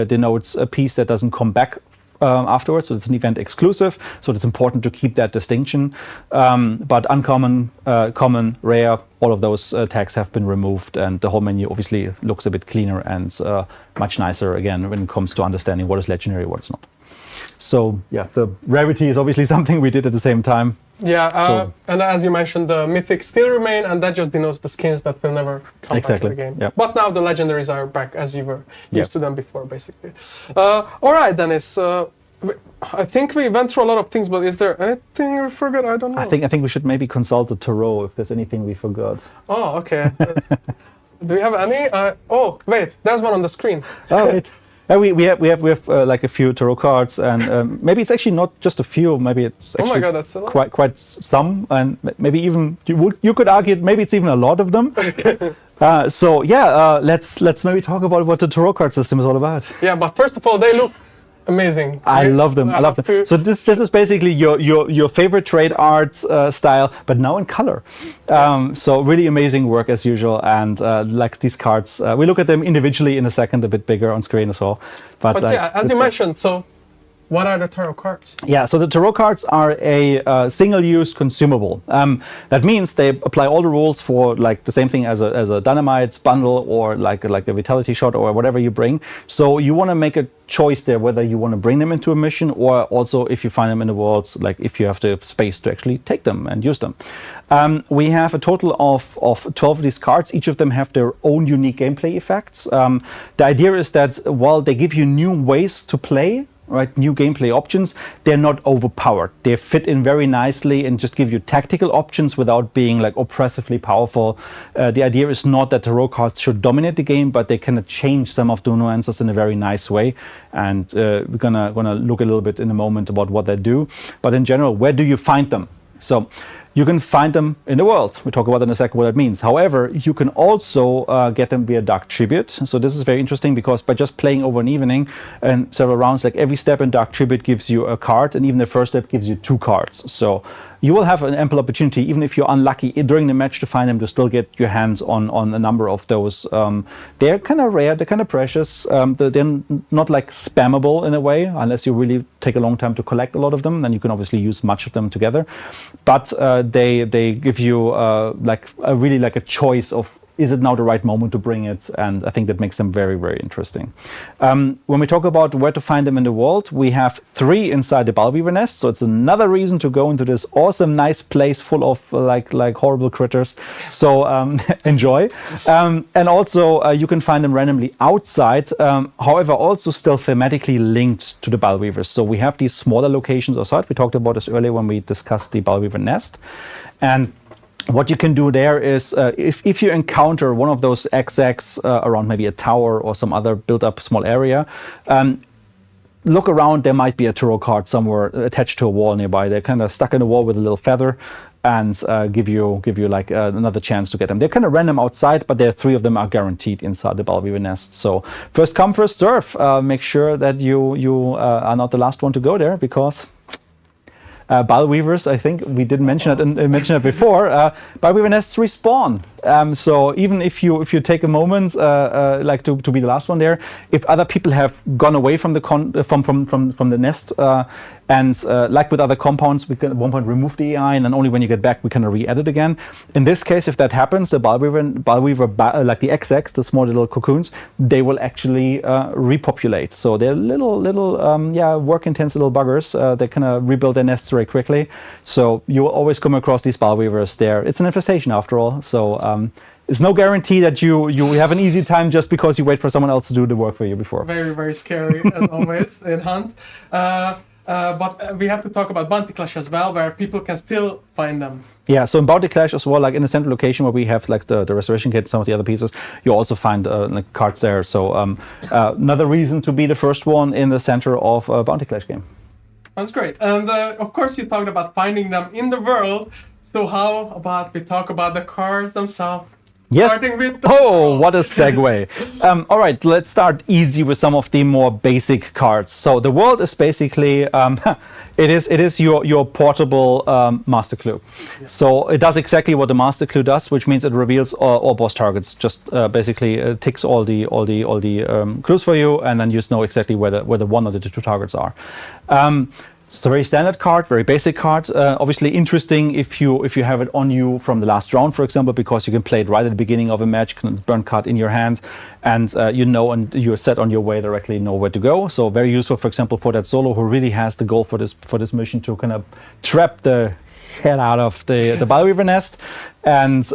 denotes a piece that doesn't come back afterwards, so it's an event exclusive, so it's important to keep that distinction. But uncommon, common, rare, all of those tags have been removed, and the whole menu obviously looks a bit cleaner and much nicer again when it comes to understanding what is legendary, what is not. So yeah, the rarity is obviously something we did at the same time. Yeah, and as you mentioned, the mythics still remain, and that just denotes the skins that will never come back to the game. Yep. But now the legendaries are back as you were used to them before, basically. All right, Dennis. I think we went through a lot of things, but is there anything we forgot? I don't know. I think we should maybe consult the tarot if there's anything we forgot. Oh, okay. Do we have any? Oh, wait, there's one on the screen. Oh, wait. We have like a few tarot cards, and maybe it's actually not just a few. Maybe it's actually oh my God, that's a lot. Quite some, and maybe even you could argue maybe it's even a lot of them. So yeah, let's maybe talk about what the tarot card system is all about. Yeah, but first of all, they look amazing. I love them. I love them. So this is basically your favorite trade art style, but now in color. So really amazing work as usual, and like these cards, we look at them individually in a second, a bit bigger on screen as well. But yeah, as you mentioned, so what are the tarot cards? Yeah, so the tarot cards are a single-use consumable. That means they apply all the rules for like the same thing as a dynamite bundle or like a vitality shot or whatever you bring. So you want to make a choice there whether you want to bring them into a mission, or also if you find them in the worlds, like if you have the space to actually take them and use them. We have a total of 12 of these cards. Each of them have their own unique gameplay effects. The idea is that while they give you new ways to play, right, new gameplay options, they're not overpowered. They fit in very nicely and just give you tactical options without being like oppressively powerful. The idea is not that tarot cards should dominate the game, but they kind change some of the nuances in a very nice way. And we're gonna look a little bit in a moment about what they do. But in general, where do you find them? So you can find them in the world. We'll talk about in a second what that means. However, you can also get them via Dark Tribute. So this is very interesting because by just playing over an evening and several rounds, like every step in Dark Tribute gives you a card, and even the first step gives you 2 cards. So you will have an ample opportunity, even if you're unlucky during the match, to find them, to still get your hands on a number of those. They're kind of rare, they're kind of precious. They're not like spammable in a way, unless you really take a long time to collect a lot of them. Then you can obviously use much of them together. But they give you really like a choice of, is it now the right moment to bring it? And I think that makes them very, very interesting. When we talk about where to find them in the world, we have 3 inside the Ballweaver nest. So it's another reason to go into this awesome, nice place full of like horrible critters. So enjoy. And also you can find them randomly outside. However, also still thematically linked to the Ballweavers. So we have these smaller locations outside. We talked about this earlier when we discussed the Ballweaver nest. And what you can do there is, if you encounter one of those XX around maybe a tower or some other built-up small area, look around. There might be a tarot card somewhere attached to a wall nearby. They're kind of stuck in the wall with a little feather, and give you like another chance to get them. They're kind of random outside, but there are 3 of them are guaranteed inside the Ballweaver nest. So first come, first serve. Make sure that you are not the last one to go there, because Ballweavers, I think we didn't mention it before. Ballweaver nests respawn So even if you take a moment, like to be the last one there, if other people have gone away from the from the nest, and like with other compounds, we can at one point remove the AI, and then only when you get back we can re-add it again. In this case, if that happens, the bile weaver, like the XX, the small little cocoons, they will actually repopulate. So they're little work-intense little buggers. They kind of rebuild their nests very quickly. So you will always come across these bile weavers there. It's an infestation after all. So it's no guarantee that you have an easy time just because you wait for someone else to do the work for you before. Very, very scary as always in Hunt. But we have to talk about Bounty Clash as well, where people can still find them. Yeah, so in Bounty Clash as well, like in the central location where we have like the restoration kit, some of the other pieces, you also find like cards there. So another reason to be the first one in the center of a Bounty Clash game. That's great. And of course you talked about finding them in the world. So how about we talk about the cards themselves? Yes. Starting with What a segue. All right, let's start easy with some of the more basic cards. So the world is basically, it is your portable master clue. Yeah. So it does exactly what the master clue does, which means it reveals all boss targets. Just basically ticks all the clues for you, and then you know exactly where the one or the two targets are. It's a very standard card, very basic card. Obviously interesting if you have it on you from the last round, for example, because you can play it right at the beginning of a match, can burn card in your hand, and and you're set on your way, directly know where to go. So very useful, for example, for that solo who really has the goal for this mission to kind of trap the hell out of the bile weaver nest, and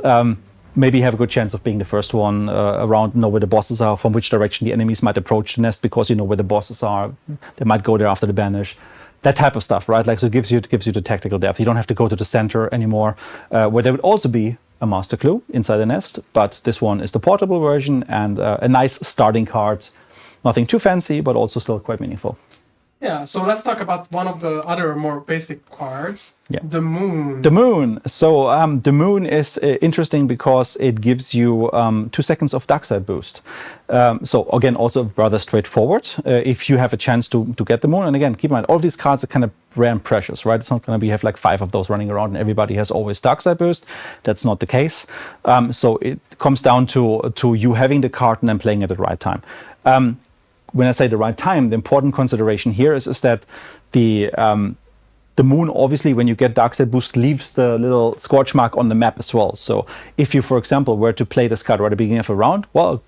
maybe have a good chance of being the first one around, know where the bosses are, from which direction the enemies might approach the nest, because you know where the bosses are. They might go there after the banish. That type of stuff, right? Like, so it gives you the tactical depth. You don't have to go to the center anymore, where there would also be a master clue inside the nest, but this one is the portable version, and a nice starting card. Nothing too fancy, but also still quite meaningful. Yeah, so let's talk about one of the other more basic cards, the Moon. The Moon. So the Moon is interesting because it gives you 2 seconds of dark side boost. So again, also rather straightforward if you have a chance to get the Moon. And again, keep in mind, all of these cards are kind of rare and precious, right? It's not going to be have like 5 of those running around and everybody has always dark side boost. That's not the case. So it comes down to you having the card and then playing it at the right time. When I say the right time, the important consideration here is that the Moon, obviously, when you get dark side boost, leaves the little scorch mark on the map as well. So if you, for example, were to play this card right at the beginning of a round, well,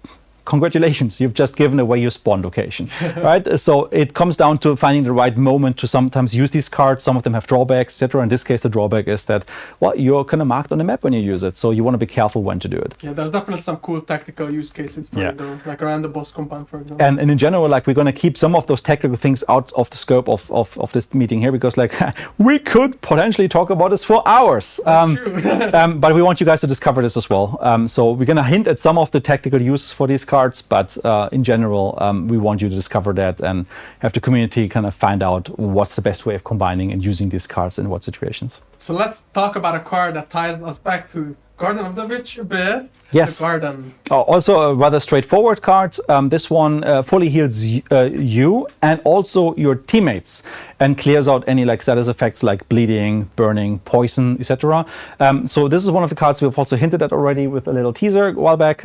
congratulations, you've just given away your spawn location, right? So it comes down to finding the right moment to sometimes use these cards. Some of them have drawbacks, etc. In this case, the drawback is that, well, you're kind of marked on the map when you use it, so you want to be careful when to do it. Yeah, there's definitely some cool tactical use cases for it, though, like around the boss compound, for example. And in general, like, we're going to keep some of those tactical things out of the scope of this meeting here, because like we could potentially talk about this for hours. That's true. But we want you guys to discover this as well. So we're going to hint at some of the tactical uses for these cards, but in general, we want you to discover that and have the community kind of find out what's the best way of combining and using these cards in what situations. So let's talk about a card that ties us back to Garden of the Witch a bit. Yes. The Garden. Also a rather straightforward card. This one fully heals you and also your teammates, and clears out any like status effects like bleeding, burning, poison, etc. So this is one of the cards we've also hinted at already with a little teaser a while back,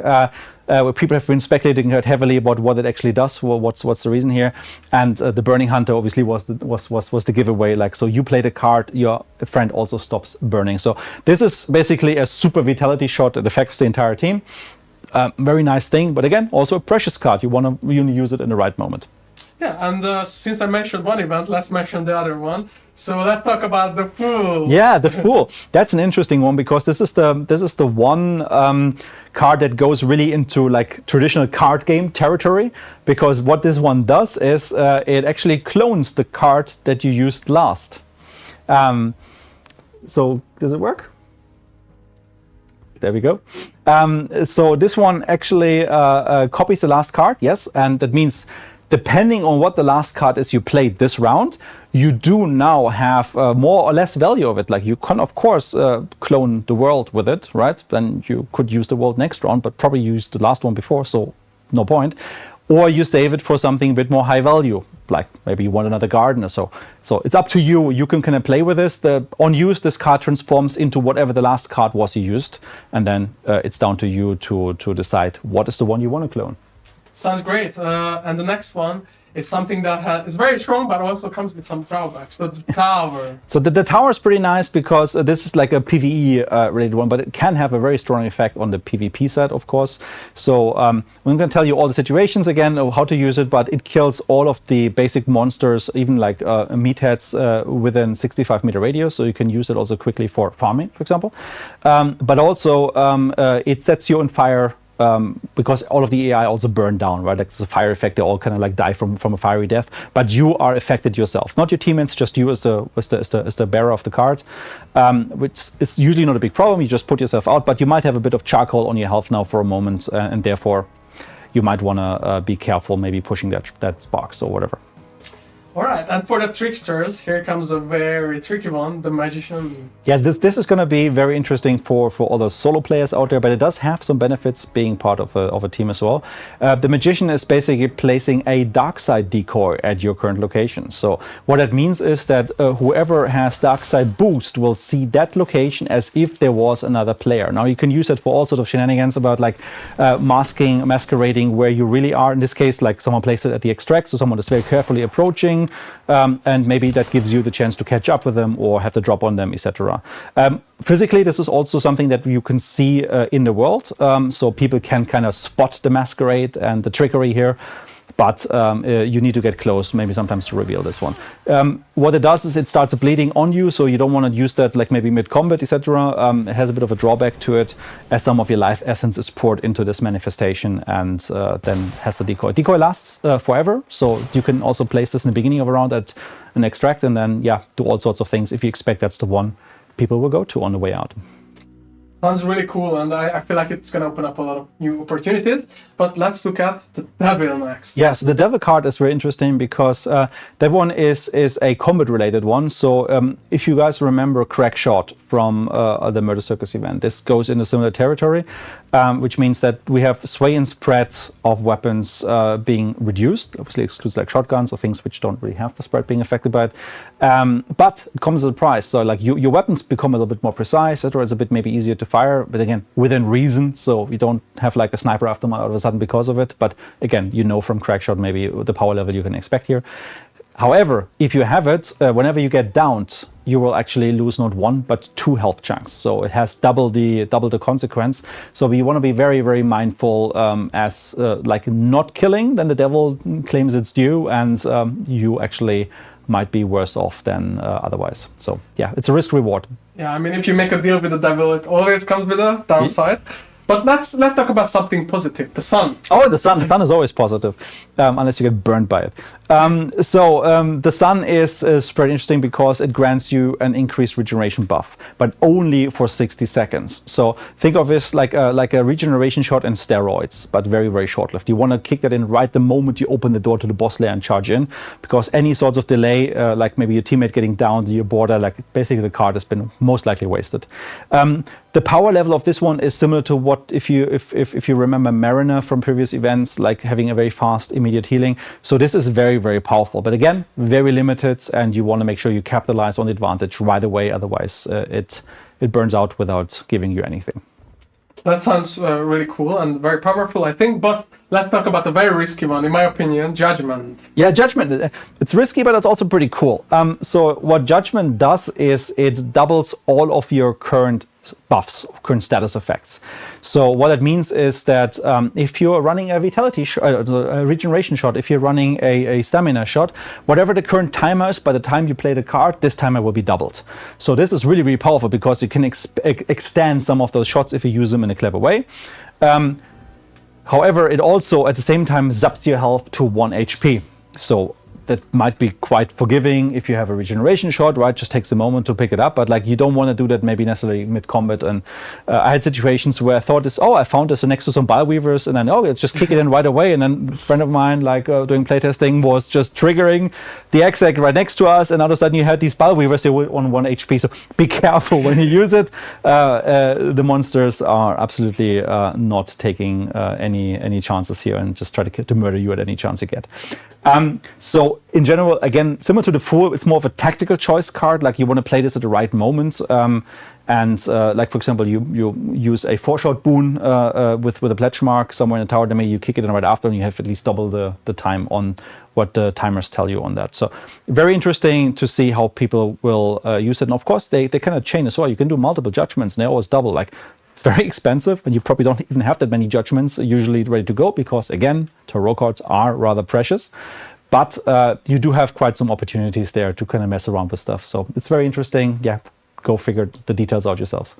where people have been speculating quite heavily about what it actually does. Well, what's the reason here? And the Burning Hunter obviously was the giveaway. Like, so you play the card, your friend also stops burning. So this is basically a super vitality shot that affects the entire team. Very nice thing, but again, also a precious card. You want to use it in the right moment. Yeah, and since I mentioned one event, let's mention the other one. So let's talk about the Fool. Yeah, the Fool. That's an interesting one, because this is the one card that goes really into like traditional card game territory. Because what this one does is it actually clones the card that you used last. So does it work? There we go. So this one actually copies the last card, yes, and that means depending on what the last card is you played this round, you do now have more or less value of it. Like, you can, of course, clone the world with it, right? Then you could use the world next round, but probably used the last one before, so no point. Or you save it for something a bit more high value. like maybe you want another garden or so. So it's up to you. You can kind of play with this. On use, this card transforms into whatever the last card was you used, and then it's down to you to decide what is the one you want to clone. Sounds great. And the next one is something that is very strong, but also comes with some drawbacks. The tower. So the tower is pretty nice because this is like a PvE related one, but it can have a very strong effect on the PvP side, of course. So I'm going to tell you all the situations again, how to use it, but it kills all of the basic monsters, even like meatheads within 65-meter radius. So you can use it also quickly for farming, for example. But also it sets you on fire. Because all of the AI also burn down, right? Like it's a fire effect; they all kind of like die from a fiery death. But you are affected yourself, not your teammates, just you as the bearer of the card, which is usually not a big problem. You just put yourself out, but you might have a bit of charcoal on your health now for a moment, and therefore you might want to be careful, maybe pushing that box or whatever. All right, and for the tricksters, here comes a very tricky one, the magician. Yeah, this is going to be very interesting for all those solo players out there, but it does have some benefits being part of a team as well. The magician is basically placing a dark side decoy at your current location. So what that means is that whoever has dark side boost will see that location as if there was another player. Now you can use it for all sorts of shenanigans about like masquerading where you really are. In this case, like someone places it at the extract, so someone is very carefully approaching. And maybe that gives you the chance to catch up with them or have the drop on them, etc. Physically, this is also something that you can see in the world, so people can kind of spot the masquerade and the trickery here. But you need to get close, maybe sometimes to reveal this one. What it does is it starts bleeding on you, so you don't want to use that like maybe mid-combat, etc. It has a bit of a drawback to it, as some of your life essence is poured into this manifestation and then has the decoy. Decoy lasts forever, so you can also place this in the beginning of a round at an extract and then, yeah, do all sorts of things if you expect that's the one people will go to on the way out. Sounds really cool, and I feel like it's going to open up a lot of new opportunities. But let's look at the Devil next. Yes, the Devil card is very interesting because that one is a combat-related one. So if you guys remember Crack Shot from the Murder Circus event, this goes in a similar territory, which means that we have sway and spread of weapons being reduced. Obviously excludes like shotguns or things which don't really have the spread being affected by it. But it comes at a price. So like your weapons become a little bit more precise, etc. It's a bit maybe easier to fire, but again, within reason. So you don't have like a sniper aftermath all of a sudden because of it. But again, you know from Crackshot maybe the power level you can expect here. However, if you have it, whenever you get downed, you will actually lose not one but 2 health chunks. So it has double the consequence. So we want to be very, very mindful as like not killing, then the devil claims it's due, and you actually might be worse off than otherwise. So yeah, it's a risk reward. Yeah, I mean, if you make a deal with the devil, it always comes with a downside. But let's talk about something positive, the sun. Oh, the sun is always positive, unless you get burned by it. The sun is pretty interesting because it grants you an increased regeneration buff, but only for 60 seconds. So think of this like a regeneration shot in steroids, but very, very short-lived. You want to kick that in right the moment you open the door to the boss lair and charge in, because any sorts of delay, like maybe your teammate getting down to your border, like basically the card has been most likely wasted. The power level of this one is similar to what if you remember Mariner from previous events, like having a very fast immediate healing. So this is very, very powerful, but again, very limited, and you want to make sure you capitalize on the advantage right away. Otherwise, it burns out without giving you anything. That sounds really cool and very powerful, I think. But let's talk about the very risky one, in my opinion, Judgment. Yeah, Judgment. It's risky, but it's also pretty cool. So what Judgment does is it doubles all of your current buffs, current status effects. So what that means is that if you're running a vitality a regeneration shot, if you're running a stamina shot, whatever the current timer is, by the time you play the card, this timer will be doubled. So this is really, really powerful because you can extend some of those shots if you use them in a clever way. However, it also at the same time zaps your health to 1 HP. So that might be quite forgiving if you have a regeneration shot, right? Just takes a moment to pick it up, but like you don't want to do that maybe necessarily mid-combat. And I had situations where I thought I found this next to some bile weavers, and then let's just kick it in right away. And then a friend of mine, like doing playtesting, was just triggering the exec right next to us, and all of a sudden you had these bile weavers here on 1 HP. So be careful when you use it. The monsters are absolutely not taking any chances here, and just try to murder you at any chance you get. So So in general, again, similar to the Fool, it's more of a tactical choice card. Like you want to play this at the right moment. Like for example, you use a 4-shot boon with a pledge mark somewhere in the tower. Then maybe you kick it in right after, and you have at least double the time on what the timers tell you on that. So very interesting to see how people will use it. And of course, they kind of chain as well. You can do multiple judgments, and they always double. Like it's very expensive, and you probably don't even have that many judgments usually ready to go because again, tarot cards are rather precious. But you do have quite some opportunities there to kind of mess around with stuff. So it's very interesting. Yeah, go figure the details out yourselves.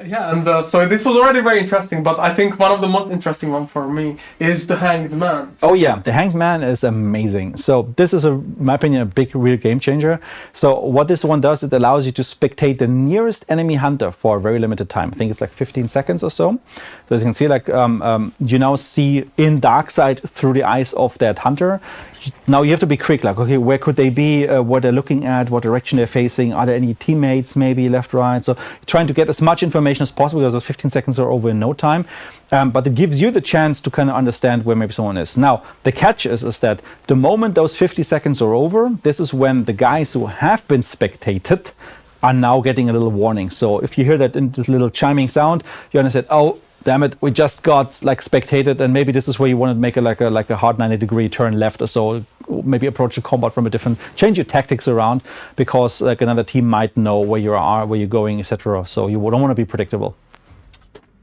Yeah, and so this was already very interesting, but I think one of the most interesting one for me is the Hanged Man. Oh yeah, the Hanged Man is amazing. So this is, in my opinion, a big, real game changer. So what this one does, it allows you to spectate the nearest enemy hunter for a very limited time. I think it's like 15 seconds or so. So as you can see, like you now see in Darkside through the eyes of that hunter. Now you have to be quick, like, okay, where could they be, what they're looking at, what direction they're facing, are there any teammates maybe left, right? So trying to get as much information as possible because those 15 seconds are over in no time. But it gives you the chance to kind of understand where maybe someone is. Now, the catch is that the moment those 50 seconds are over, this is when the guys who have been spectated are now getting a little warning. So if you hear that in this little chiming sound, you understand, oh, damn it, we just got like spectated, and maybe this is where you want to make like a hard 90-degree turn left or so, maybe approach the combat from a different, change your tactics around because like another team might know where you are, where you're going, etc. So you don't want to be predictable.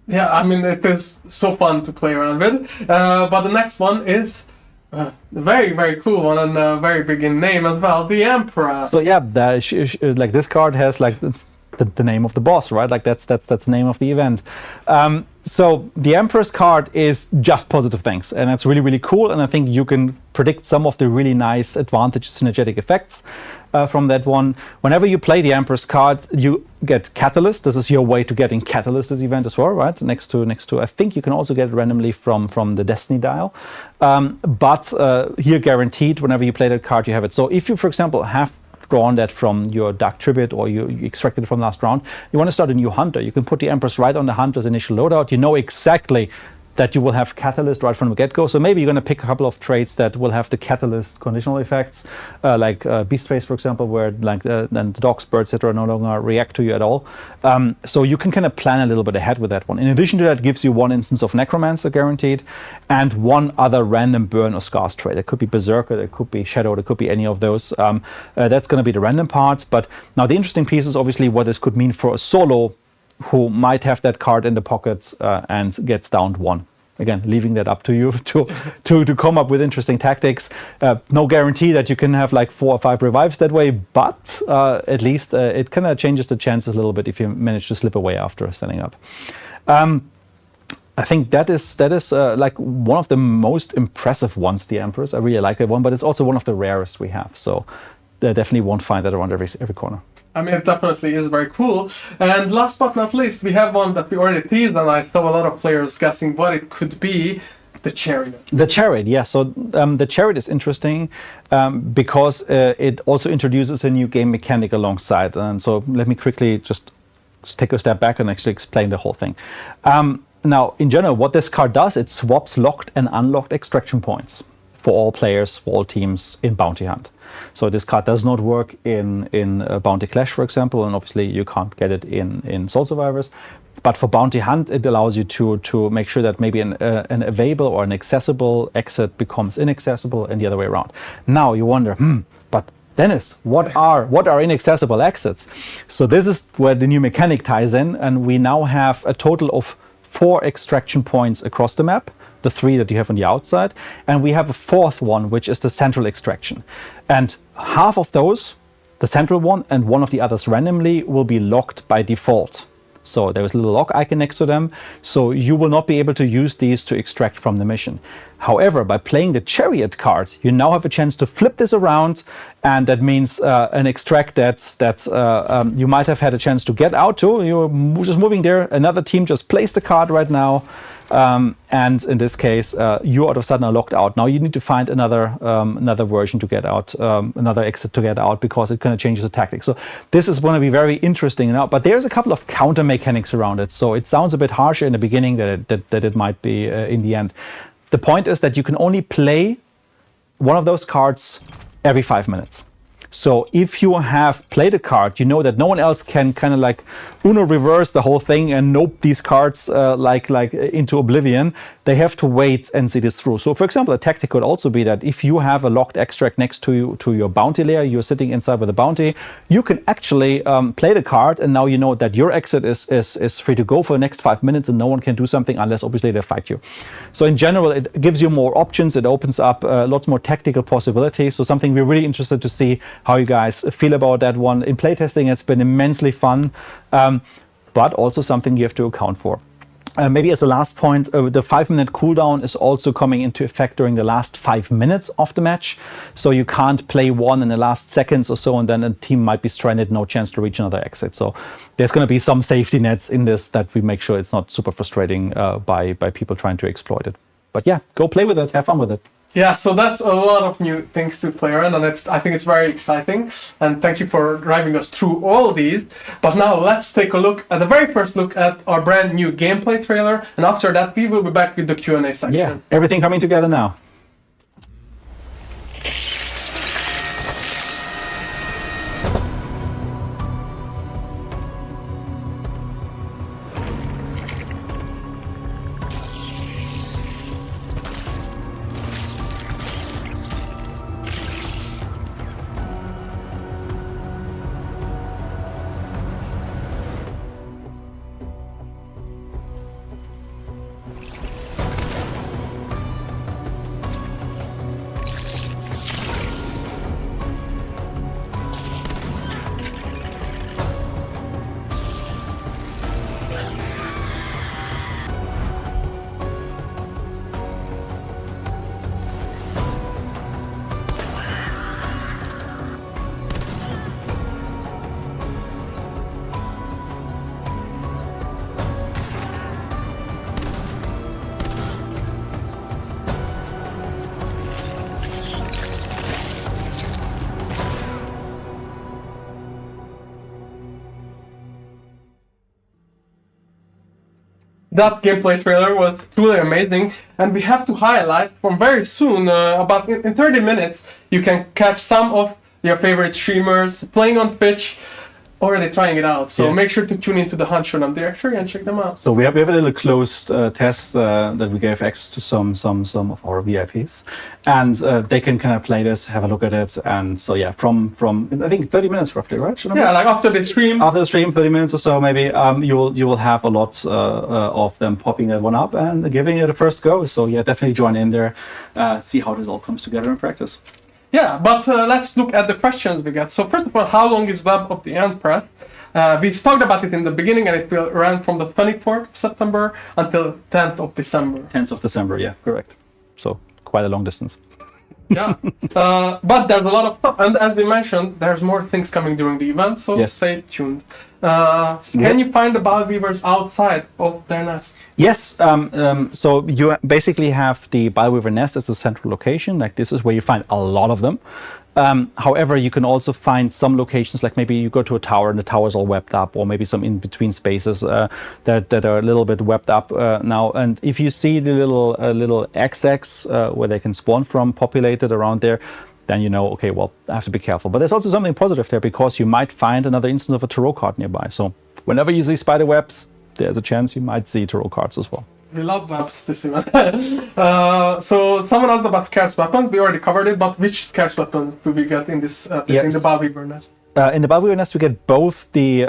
Yeah, I mean, it is so fun to play around with. But the next one is a very, very cool one and a very big in name as well, the Empress. So yeah, like this card has like the name of the boss, right? Like that's the name of the event. So the Empress card is just positive things, and that's really, really cool. And I think you can predict some of the really nice advantage synergetic effects from that one. Whenever you play the Empress card, you get Catalyst. This is your way to getting Catalyst this event as well, right? Next to I think you can also get it randomly from the Destiny dial. But here guaranteed, whenever you play that card, you have it. So if you, for example, have drawn that from your Dark Tribute or you extracted it from last round, you want to start a new hunter, you can put the Empress right on the hunter's initial loadout. You know exactly that you will have Catalyst right from the get-go. So maybe you're going to pick a couple of traits that will have the Catalyst conditional effects, like Beast Face, for example, where like then the dogs, birds, etc. no longer react to you at all. So you can kind of plan a little bit ahead with that one. In addition to that, it gives you one instance of Necromancer guaranteed, and one other random burn or scars trait. It could be Berserker, it could be Shadow, it could be any of those. That's going to be the random part. But now the interesting piece is obviously what this could mean for a solo who might have that card in the pocket and gets downed one. Again, leaving that up to you to come up with interesting tactics. No guarantee that you can have like 4 or 5 revives that way, but at least it kind of changes the chances a little bit if you manage to slip away after standing up. I think that is like one of the most impressive ones, the Empress. I really like that one, but it's also one of the rarest we have. So definitely won't find that around every corner. I mean, it definitely is very cool. And last but not least, we have one that we already teased, and I saw a lot of players guessing what it could be, the Chariot. The Chariot, yeah. So the Chariot is interesting because it also introduces a new game mechanic alongside. And so let me quickly just take a step back and actually explain the whole thing. Now, in general, what this card does, it swaps locked and unlocked extraction points for all players, for all teams in Bounty Hunt. So this card does not work in Bounty Clash, for example, and obviously you can't get it in Soul Survivors. But for Bounty Hunt, it allows you to make sure that maybe an available or an accessible exit becomes inaccessible and the other way around. Now you wonder, but Dennis, what are inaccessible exits? So this is where the new mechanic ties in, and we now have a total of 4 extraction points across the map, the 3 that you have on the outside, and we have a 4th one, which is the central extraction. And half of those, the central one and one of the others randomly, will be locked by default. So there is a little lock icon next to them, so you will not be able to use these to extract from the mission. However, by playing the Chariot card, you now have a chance to flip this around, and that means an extract that you might have had a chance to get out to. You're just moving there, another team just placed the card right now, and in this case, you all of a sudden are locked out. Now you need to find another version to get out, another exit to get out, because it kind of changes the tactics. So this is going to be very interesting now, but there's a couple of counter mechanics around it. So it sounds a bit harsher in the beginning that it might be in the end. The point is that you can only play one of those cards every 5 minutes. So if you have played a card, you know that no one else can kind of like Uno reverse the whole thing and nope these cards like into oblivion. They have to wait and see this through. So for example, a tactic could also be that if you have a locked extract next to your bounty layer, you're sitting inside with a bounty, you can actually play the card, and now you know that your exit is free to go for the next 5 minutes, and no one can do something unless obviously they fight you. So in general, it gives you more options. It opens up lots more tactical possibilities. So something we're really interested to see how you guys feel about that one. In playtesting, it's been immensely fun, but also something you have to account for. Maybe as a last point, the 5-minute cooldown is also coming into effect during the last 5 minutes of the match. So you can't play one in the last seconds or so, and then a team might be stranded, no chance to reach another exit. So there's going to be some safety nets in this that we make sure it's not super frustrating by people trying to exploit it. But yeah, go play with it, have fun with it. Yeah, so that's a lot of new things to play around, and I think it's very exciting. And thank you for driving us through all these. But now let's take a look at the very first look at our brand new gameplay trailer, and after that we will be back with the Q&A section. Yeah, everything coming together now. That gameplay trailer was truly amazing, and we have to highlight from very soon, about in 30 minutes, you can catch some of your favorite streamers playing on Twitch, already trying it out. So make sure to tune into the Hunt Showdown directory and check them out. So we have a little closed test that we gave access to some of our VIPs, and they can kind of play this, have a look at it, and so yeah, from I think 30 minutes roughly, right? Yeah, like after the stream. After the stream, 30 minutes or so maybe, you will have a lot of them popping that one up and giving it a first go. So yeah, definitely join in there, see how this all comes together in practice. Yeah, but let's look at the questions we get. So first of all, how long is Web of the Empress? We talked about it in the beginning, and it will run from the 24th of September until 10th of December. 10th of December, yeah, correct. So quite a long distance. Yeah, but there's a lot of stuff, and as we mentioned, there's more things coming during the event, so stay tuned. Can you find the bile weavers outside of their nest? Yes, so you basically have the bile weaver nest as a central location, like this is where you find a lot of them. However, you can also find some locations, like maybe you go to a tower and the tower is all webbed up, or maybe some in-between spaces that are a little bit webbed up now. And if you see the little XX where they can spawn from populated around there, then you know, okay, well, I have to be careful. But there's also something positive there, because you might find another instance of a tarot card nearby. So whenever you see spider webs, there's a chance you might see tarot cards as well. We love webs this event. So someone asked about scarce weapons. We already covered it, but which scarce weapons do we get in this in the bile weaver nest? In the bile weaver nest, we get both the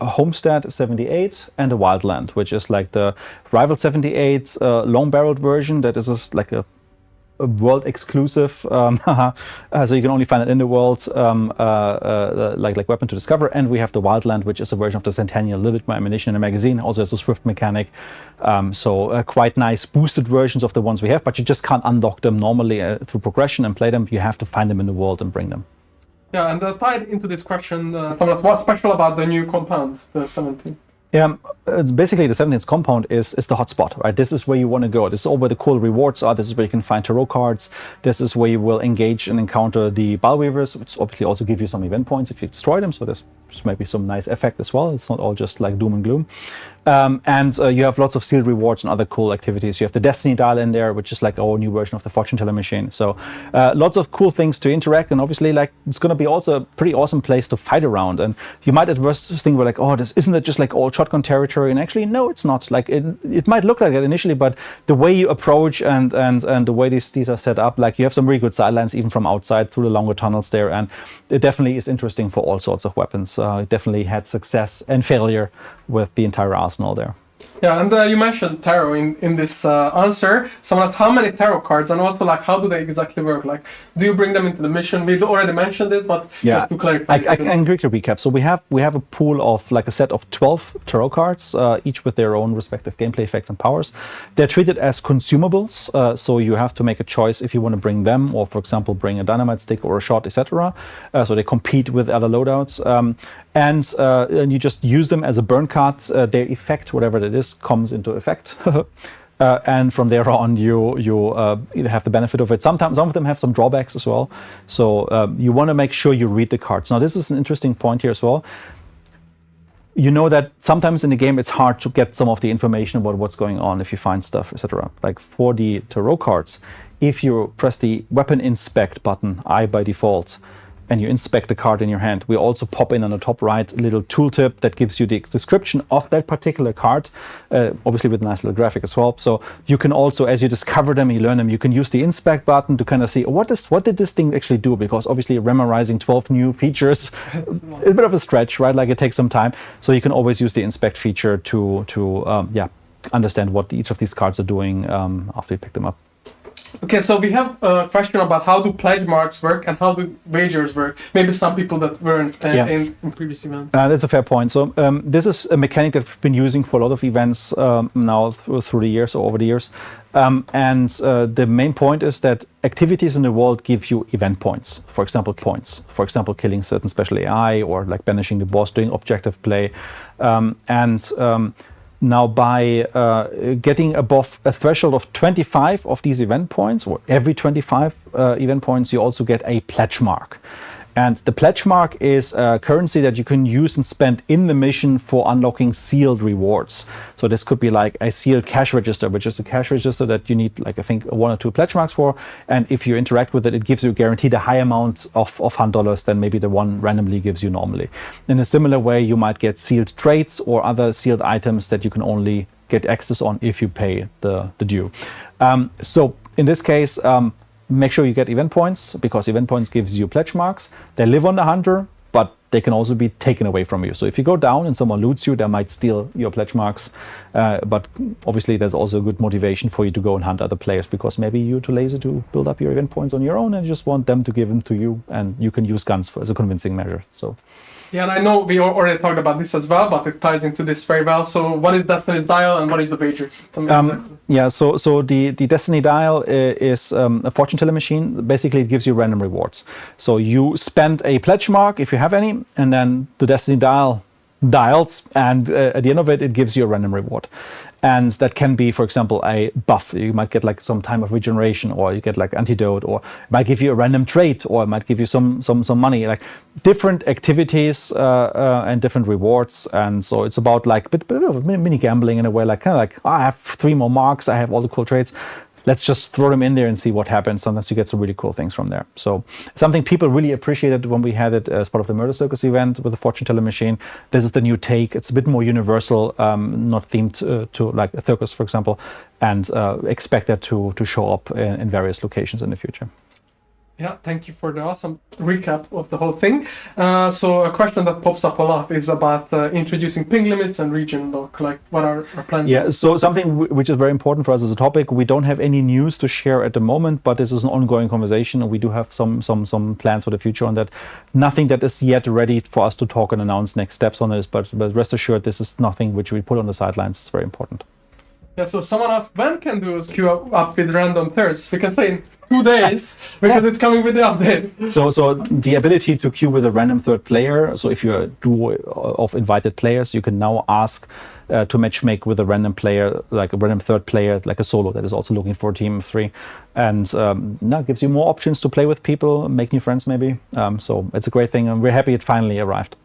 Homestead 78 and the Wildland, which is like the Rival 78 long-barreled version. That is just like a world exclusive, so you can only find it in the world, like weapon to discover. And we have the Wildland, which is a version of the Centennial, a little bit more ammunition in a magazine, also has a swift mechanic. So quite nice boosted versions of the ones we have, but you just can't unlock them normally through progression and play them. You have to find them in the world and bring them. Yeah, and tied into this question, what's special about the new compound, the 17? It's basically the 17th compound is the hotspot, right? This is where you want to go. This is all where the cool rewards are. This is where you can find tarot cards. This is where you will engage and encounter the Bile Weavers, which obviously also give you some event points if you destroy them. So there's maybe some nice effect as well. It's not all just like doom and gloom. And you have lots of sealed rewards and other cool activities. You have the Destiny dial in there, which is like our new version of the fortune teller machine. So lots of cool things to interact, and obviously like it's going to be also a pretty awesome place to fight around. And you might at first think, well, like, oh, this isn't it just like all shotgun territory? And actually, no, it's not. Like it might look like that initially, but the way you approach and the way these are set up, like you have some really good sidelines even from outside through the longer tunnels there, and it definitely is interesting for all sorts of weapons. It definitely had success and failure with the entire arsenal there. Yeah, and you mentioned tarot in this answer. Someone asked how many tarot cards, and also like how do they exactly work? Like, do you bring them into the mission? We already mentioned it, but just to clarify. I can quickly recap. So we have a pool of like a set of 12 tarot cards, each with their own respective gameplay effects and powers. They're treated as consumables, so you have to make a choice if you want to bring them, or for example, bring a dynamite stick or a shot, etc. So they compete with other loadouts. And you just use them as a burn card. Their effect, whatever that is, comes into effect. And from there on, you either have the benefit of it. Sometimes some of them have some drawbacks as well. So you want to make sure you read the cards. Now, this is an interesting point here as well. You know that sometimes in the game it's hard to get some of the information about what's going on if you find stuff, etc. Like for the tarot cards, if you press the weapon inspect button, I by default, and you inspect the card in your hand, we also pop in on the top right a little tooltip that gives you the description of that particular card, obviously with a nice little graphic as well. So you can also, as you discover them, you learn them, you can use the inspect button to kind of see what did this thing actually do, because obviously memorizing 12 new features is a bit of a stretch, right? Like it takes some time. So you can always use the inspect feature to understand what each of these cards are doing after you pick them up. Okay, so we have a question about how do pledge marks work and how do wagers work? Maybe some people that weren't in previous events. That's a fair point. So this is a mechanic that we've been using for a lot of events now through the years or over the years. And the main point is that activities in the world give you event points. For example, killing certain special AI, or like banishing the boss, doing objective play. Now, by getting above a threshold of 25 of these event points, or every 25 event points, you also get a pledge mark. And the pledge mark is a currency that you can use and spend in the mission for unlocking sealed rewards. So this could be like a sealed cash register, which is a cash register that you need, like I think, 1 or 2 pledge marks for. And if you interact with it, it gives you guaranteed a high amount of $100 than maybe the one randomly gives you normally. In a similar way, you might get sealed traits or other sealed items that you can only get access on if you pay the due. So in this case, make sure you get event points, because event points gives you pledge marks. They live on the hunter, but they can also be taken away from you. So if you go down and someone loots you, they might steal your pledge marks. But obviously that's also a good motivation for you to go and hunt other players, because maybe you're too lazy to build up your event points on your own and you just want them to give them to you, and you can use guns as a convincing measure. So. Yeah, and I know we already talked about this as well, but it ties into this very well. So what is Destiny's Dial and what is the wager system? Exactly? So the Destiny Dial is a fortune teller machine. Basically, it gives you random rewards. So you spend a pledge mark, if you have any, and then the Destiny Dial dials, and at the end of it, it gives you a random reward. And that can be, for example, a buff. You might get like some time of regeneration, or you get like antidote, or it might give you a random trait, or it might give you some money, like different activities and different rewards. And so it's about like a bit of mini gambling in a way, like kind of like, oh, I have 3 more marks, I have all the cool traits. Let's just throw them in there and see what happens. Sometimes you get some really cool things from there. So something people really appreciated when we had it as part of the Murder Circus event with the fortune teller machine. This is the new take. It's a bit more universal, not themed to like a circus, for example, and expect that to show up in various locations in the future. Yeah, thank you for the awesome recap of the whole thing. So a question that pops up a lot is about introducing ping limits and region lock. Like, what are our plans? Yeah, so something which is very important for us as a topic. We don't have any news to share at the moment, but this is an ongoing conversation, and we do have some plans for the future on that. Nothing that is yet ready for us to talk and announce next steps on this, but rest assured, this is nothing which we put on the sidelines. It's very important. Yeah, so someone asked, when can duos queue up with random thirds? We can say 2 days because it's coming with the update. So the ability to queue with a random third player. So if you're a duo of invited players, you can now ask to matchmake with a random player, like a random third player, like a solo that is also looking for a team of 3, and now gives you more options to play with people, make new friends maybe. So it's a great thing, and we're happy it finally arrived.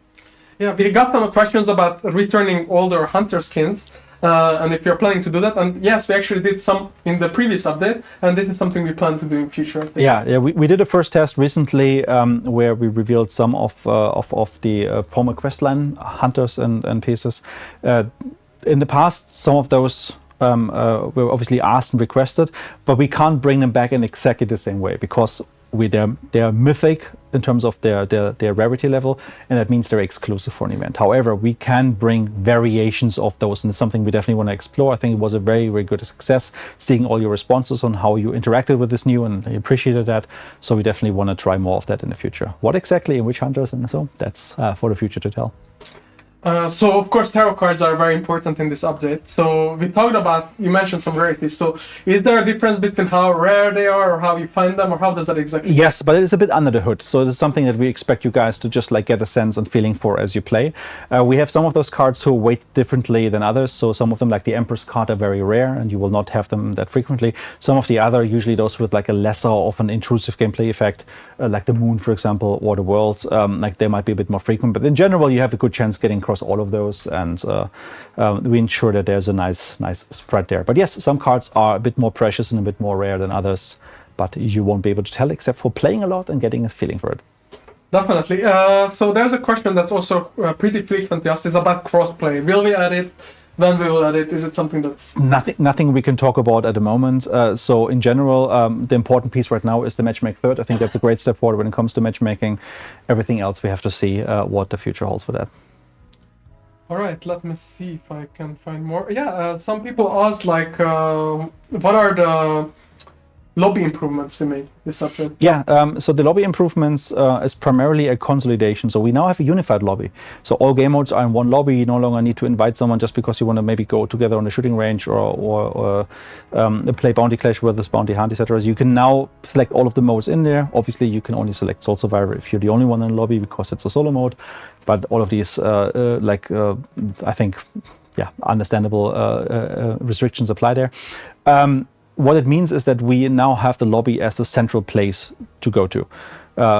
Yeah, we got some questions about returning older hunter skins. And if you're planning to do that, and yes, we actually did some in the previous update, and this is something we plan to do in future. Yeah, we did a first test recently where we revealed some of the former questline hunters and pieces. In the past, some of those were obviously asked and requested, but we can't bring them back in exactly the same way because they're mythic in terms of their rarity level, and that means they're exclusive for an event. However, we can bring variations of those, and it's something we definitely want to explore. I think it was a very, very good success, seeing all your responses on how you interacted with this new, and I appreciated that. So we definitely want to try more of that in the future. What exactly, and which hunters, and so that's for the future to tell. So of course tarot cards are very important in this update. So we talked about, you mentioned some rarities. So is there a difference between how rare they are or how you find them, or how does that exactly work? Yes, but it is a bit under the hood. So it's something that we expect you guys to just like get a sense and feeling for as you play. We have some of those cards who weight differently than others. So some of them, like the Empress card, are very rare and you will not have them that frequently. Some of the other, usually those with like a lesser of an intrusive gameplay effect, like the Moon, for example, or the World, like they might be a bit more frequent. But in general, you have a good chance getting across all of those, and we ensure that there's a nice spread there. But yes, some cards are a bit more precious and a bit more rare than others, but you won't be able to tell except for playing a lot and getting a feeling for it. Definitely. So there's a question that's also pretty frequently asked, is about crossplay. Will we add it? When we will add it? Is it something that's... Nothing we can talk about at the moment. So in general, the important piece right now is the matchmake third. I think that's a great step forward when it comes to matchmaking. Everything else, we have to see what the future holds for that. All right, let me see if I can find more. Yeah, some people asked like, what are the lobby improvements we made this subject? Yeah, so the lobby improvements is primarily a consolidation. So we now have a unified lobby. So all game modes are in one lobby. You no longer need to invite someone just because you want to maybe go together on a shooting range or play Bounty Clash versus Bounty Hunt, etc. You can now select all of the modes in there. Obviously, you can only select Soul Survivor if you're the only one in the lobby because it's a solo mode. But all of these, I think, yeah, understandable restrictions apply there. What it means is that we now have the lobby as a central place to go to.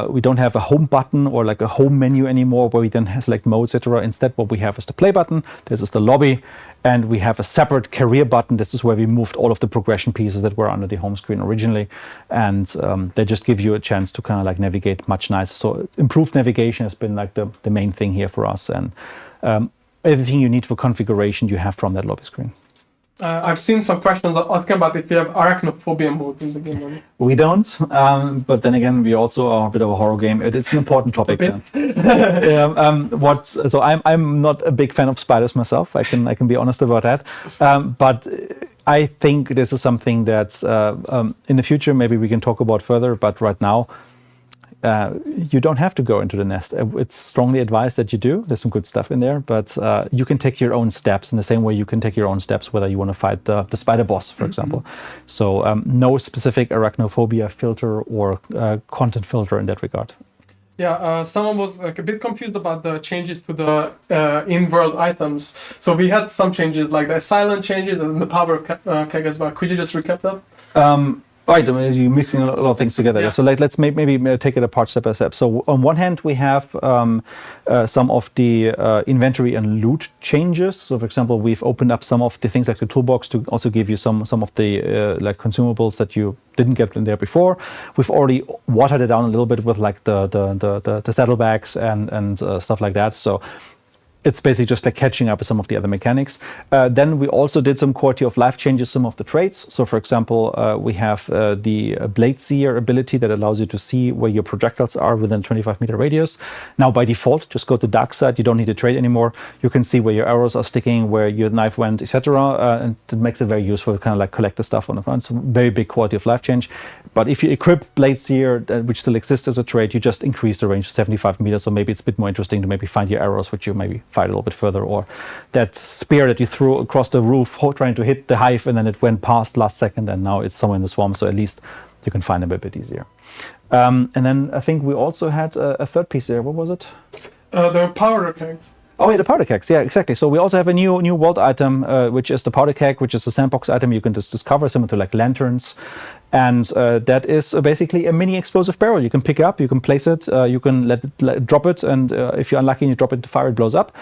We don't have a home button or like a home menu anymore where we then select modes, etc. Instead, what we have is the play button. This is the lobby, and we have a separate career button. This is where we moved all of the progression pieces that were under the home screen originally, and they just give you a chance to kind of like navigate much nicer. So improved navigation has been like the main thing here for us, and everything you need for configuration you have from that lobby screen. I've seen some questions asking about if you have arachnophobia mode in the game. We don't, but then again, we also are a bit of a horror game. It's an important topic. So I'm not a big fan of spiders myself. I can be honest about that. But I think this is something that in the future maybe we can talk about further. But right now, you don't have to go into the nest. It's strongly advised that you do. There's some good stuff in there, but you can take your own steps in the same way you can take your own steps whether you want to fight the spider boss, for example. So no specific arachnophobia filter or content filter in that regard. Yeah, someone was like a bit confused about the changes to the in-world items. So we had some changes like the silent changes and the power keg as well. Could you just recap that? Right, I mean, you're mixing a lot of things together. Yeah. So let's maybe take it apart step by step. So on one hand, we have some of the inventory and loot changes. So for example, we've opened up some of the things like the toolbox to also give you some of the like consumables that you didn't get in there before. We've already watered it down a little bit with like the saddlebags and stuff like that. So it's basically just like catching up with some of the other mechanics. Then we also did some quality of life changes, some of the traits. So for example, we have the Blade Seer ability that allows you to see where your projectiles are within a 25-meter radius. Now by default, just go to dark side. You don't need to trade anymore. You can see where your arrows are sticking, where your knife went, etc. And it makes it very useful to kind of like collect the stuff on the front. So very big quality of life change. But if you equip Blade Seer, which still exists as a trait, you just increase the range to 75 meters. So maybe it's a bit more interesting to maybe find your arrows, which you maybe fight a little bit further, or that spear that you threw across the roof trying to hit the hive and then it went past last second and now it's somewhere in the swamp, so at least you can find them a bit easier. And then I think we also had a third piece there. What was it? The powder kegs. Oh, yeah, the powder kegs. Yeah, exactly. So we also have a new vault item, which is the powder keg, which is a sandbox item you can just discover, similar to like lanterns. And that is basically a mini explosive barrel. You can pick it up, you can place it, you can drop it, and if you're unlucky and you drop it into fire, it blows up.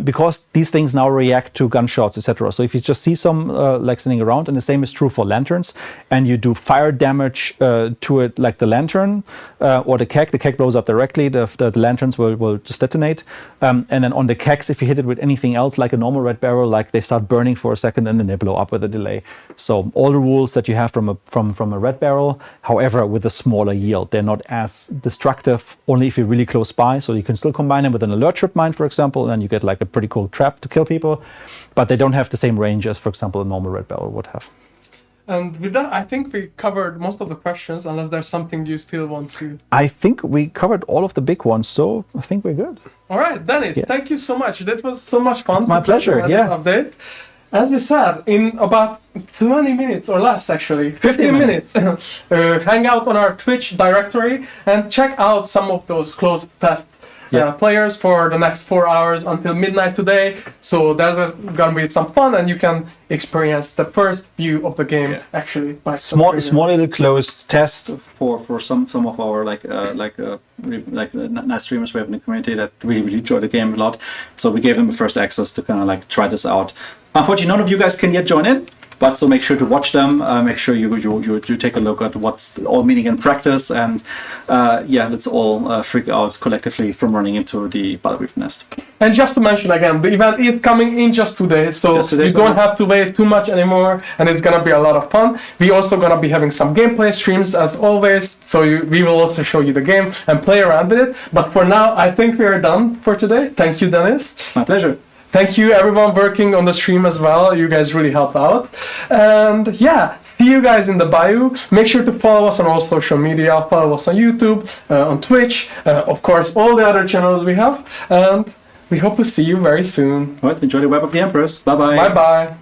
Because these things now react to gunshots, etc. So if you just see some like sitting around, and the same is true for lanterns, and you do fire damage to it, like the lantern or the keg blows up directly. The lanterns will just detonate. And then on the kegs, if you hit it with anything else, like a normal red barrel, like they start burning for a second and then they blow up with a delay. So all the rules that you have from a red barrel, however, with a smaller yield. They're not as destructive, only if you're really close by. So you can still combine them with an alert trip mine, for example, and then you get like a pretty cool trap to kill people. But they don't have the same range as, for example, a normal red barrel would have. And with that, I think we covered most of the questions, unless there's something you still want to... I think we covered all of the big ones, so I think we're good. All right, Dennis, thank you so much. That was so much fun. It's my pleasure, This update. As we said, in about 20 minutes or less, actually, 15 minutes, hang out on our Twitch directory and check out some of those closed test players for the next 4 hours until midnight today. So there's gonna be some fun, and you can experience the first view of the game actually by small little closed test for some of our nice streamers we have in the community that really enjoy the game a lot. So we gave them first access to kind of like try this out. Unfortunately, none of you guys can yet join in, but so make sure to watch them. Make sure you take a look at what's all meaning in practice, and let's all freak out collectively from running into the Battleweaver nest. And just to mention again, the event is coming in just 2 days, so you don't have to wait too much anymore, and it's gonna be a lot of fun. We're also gonna be having some gameplay streams as always, so we will also show you the game and play around with it. But for now, I think we are done for today. Thank you, Dennis. My pleasure. Thank you everyone working on the stream as well. You guys really helped out. And see you guys in the bayou. Make sure to follow us on all social media. Follow us on YouTube, on Twitch, of course, all the other channels we have. And we hope to see you very soon. All right, enjoy the web of the Empress. Bye-bye. Bye-bye.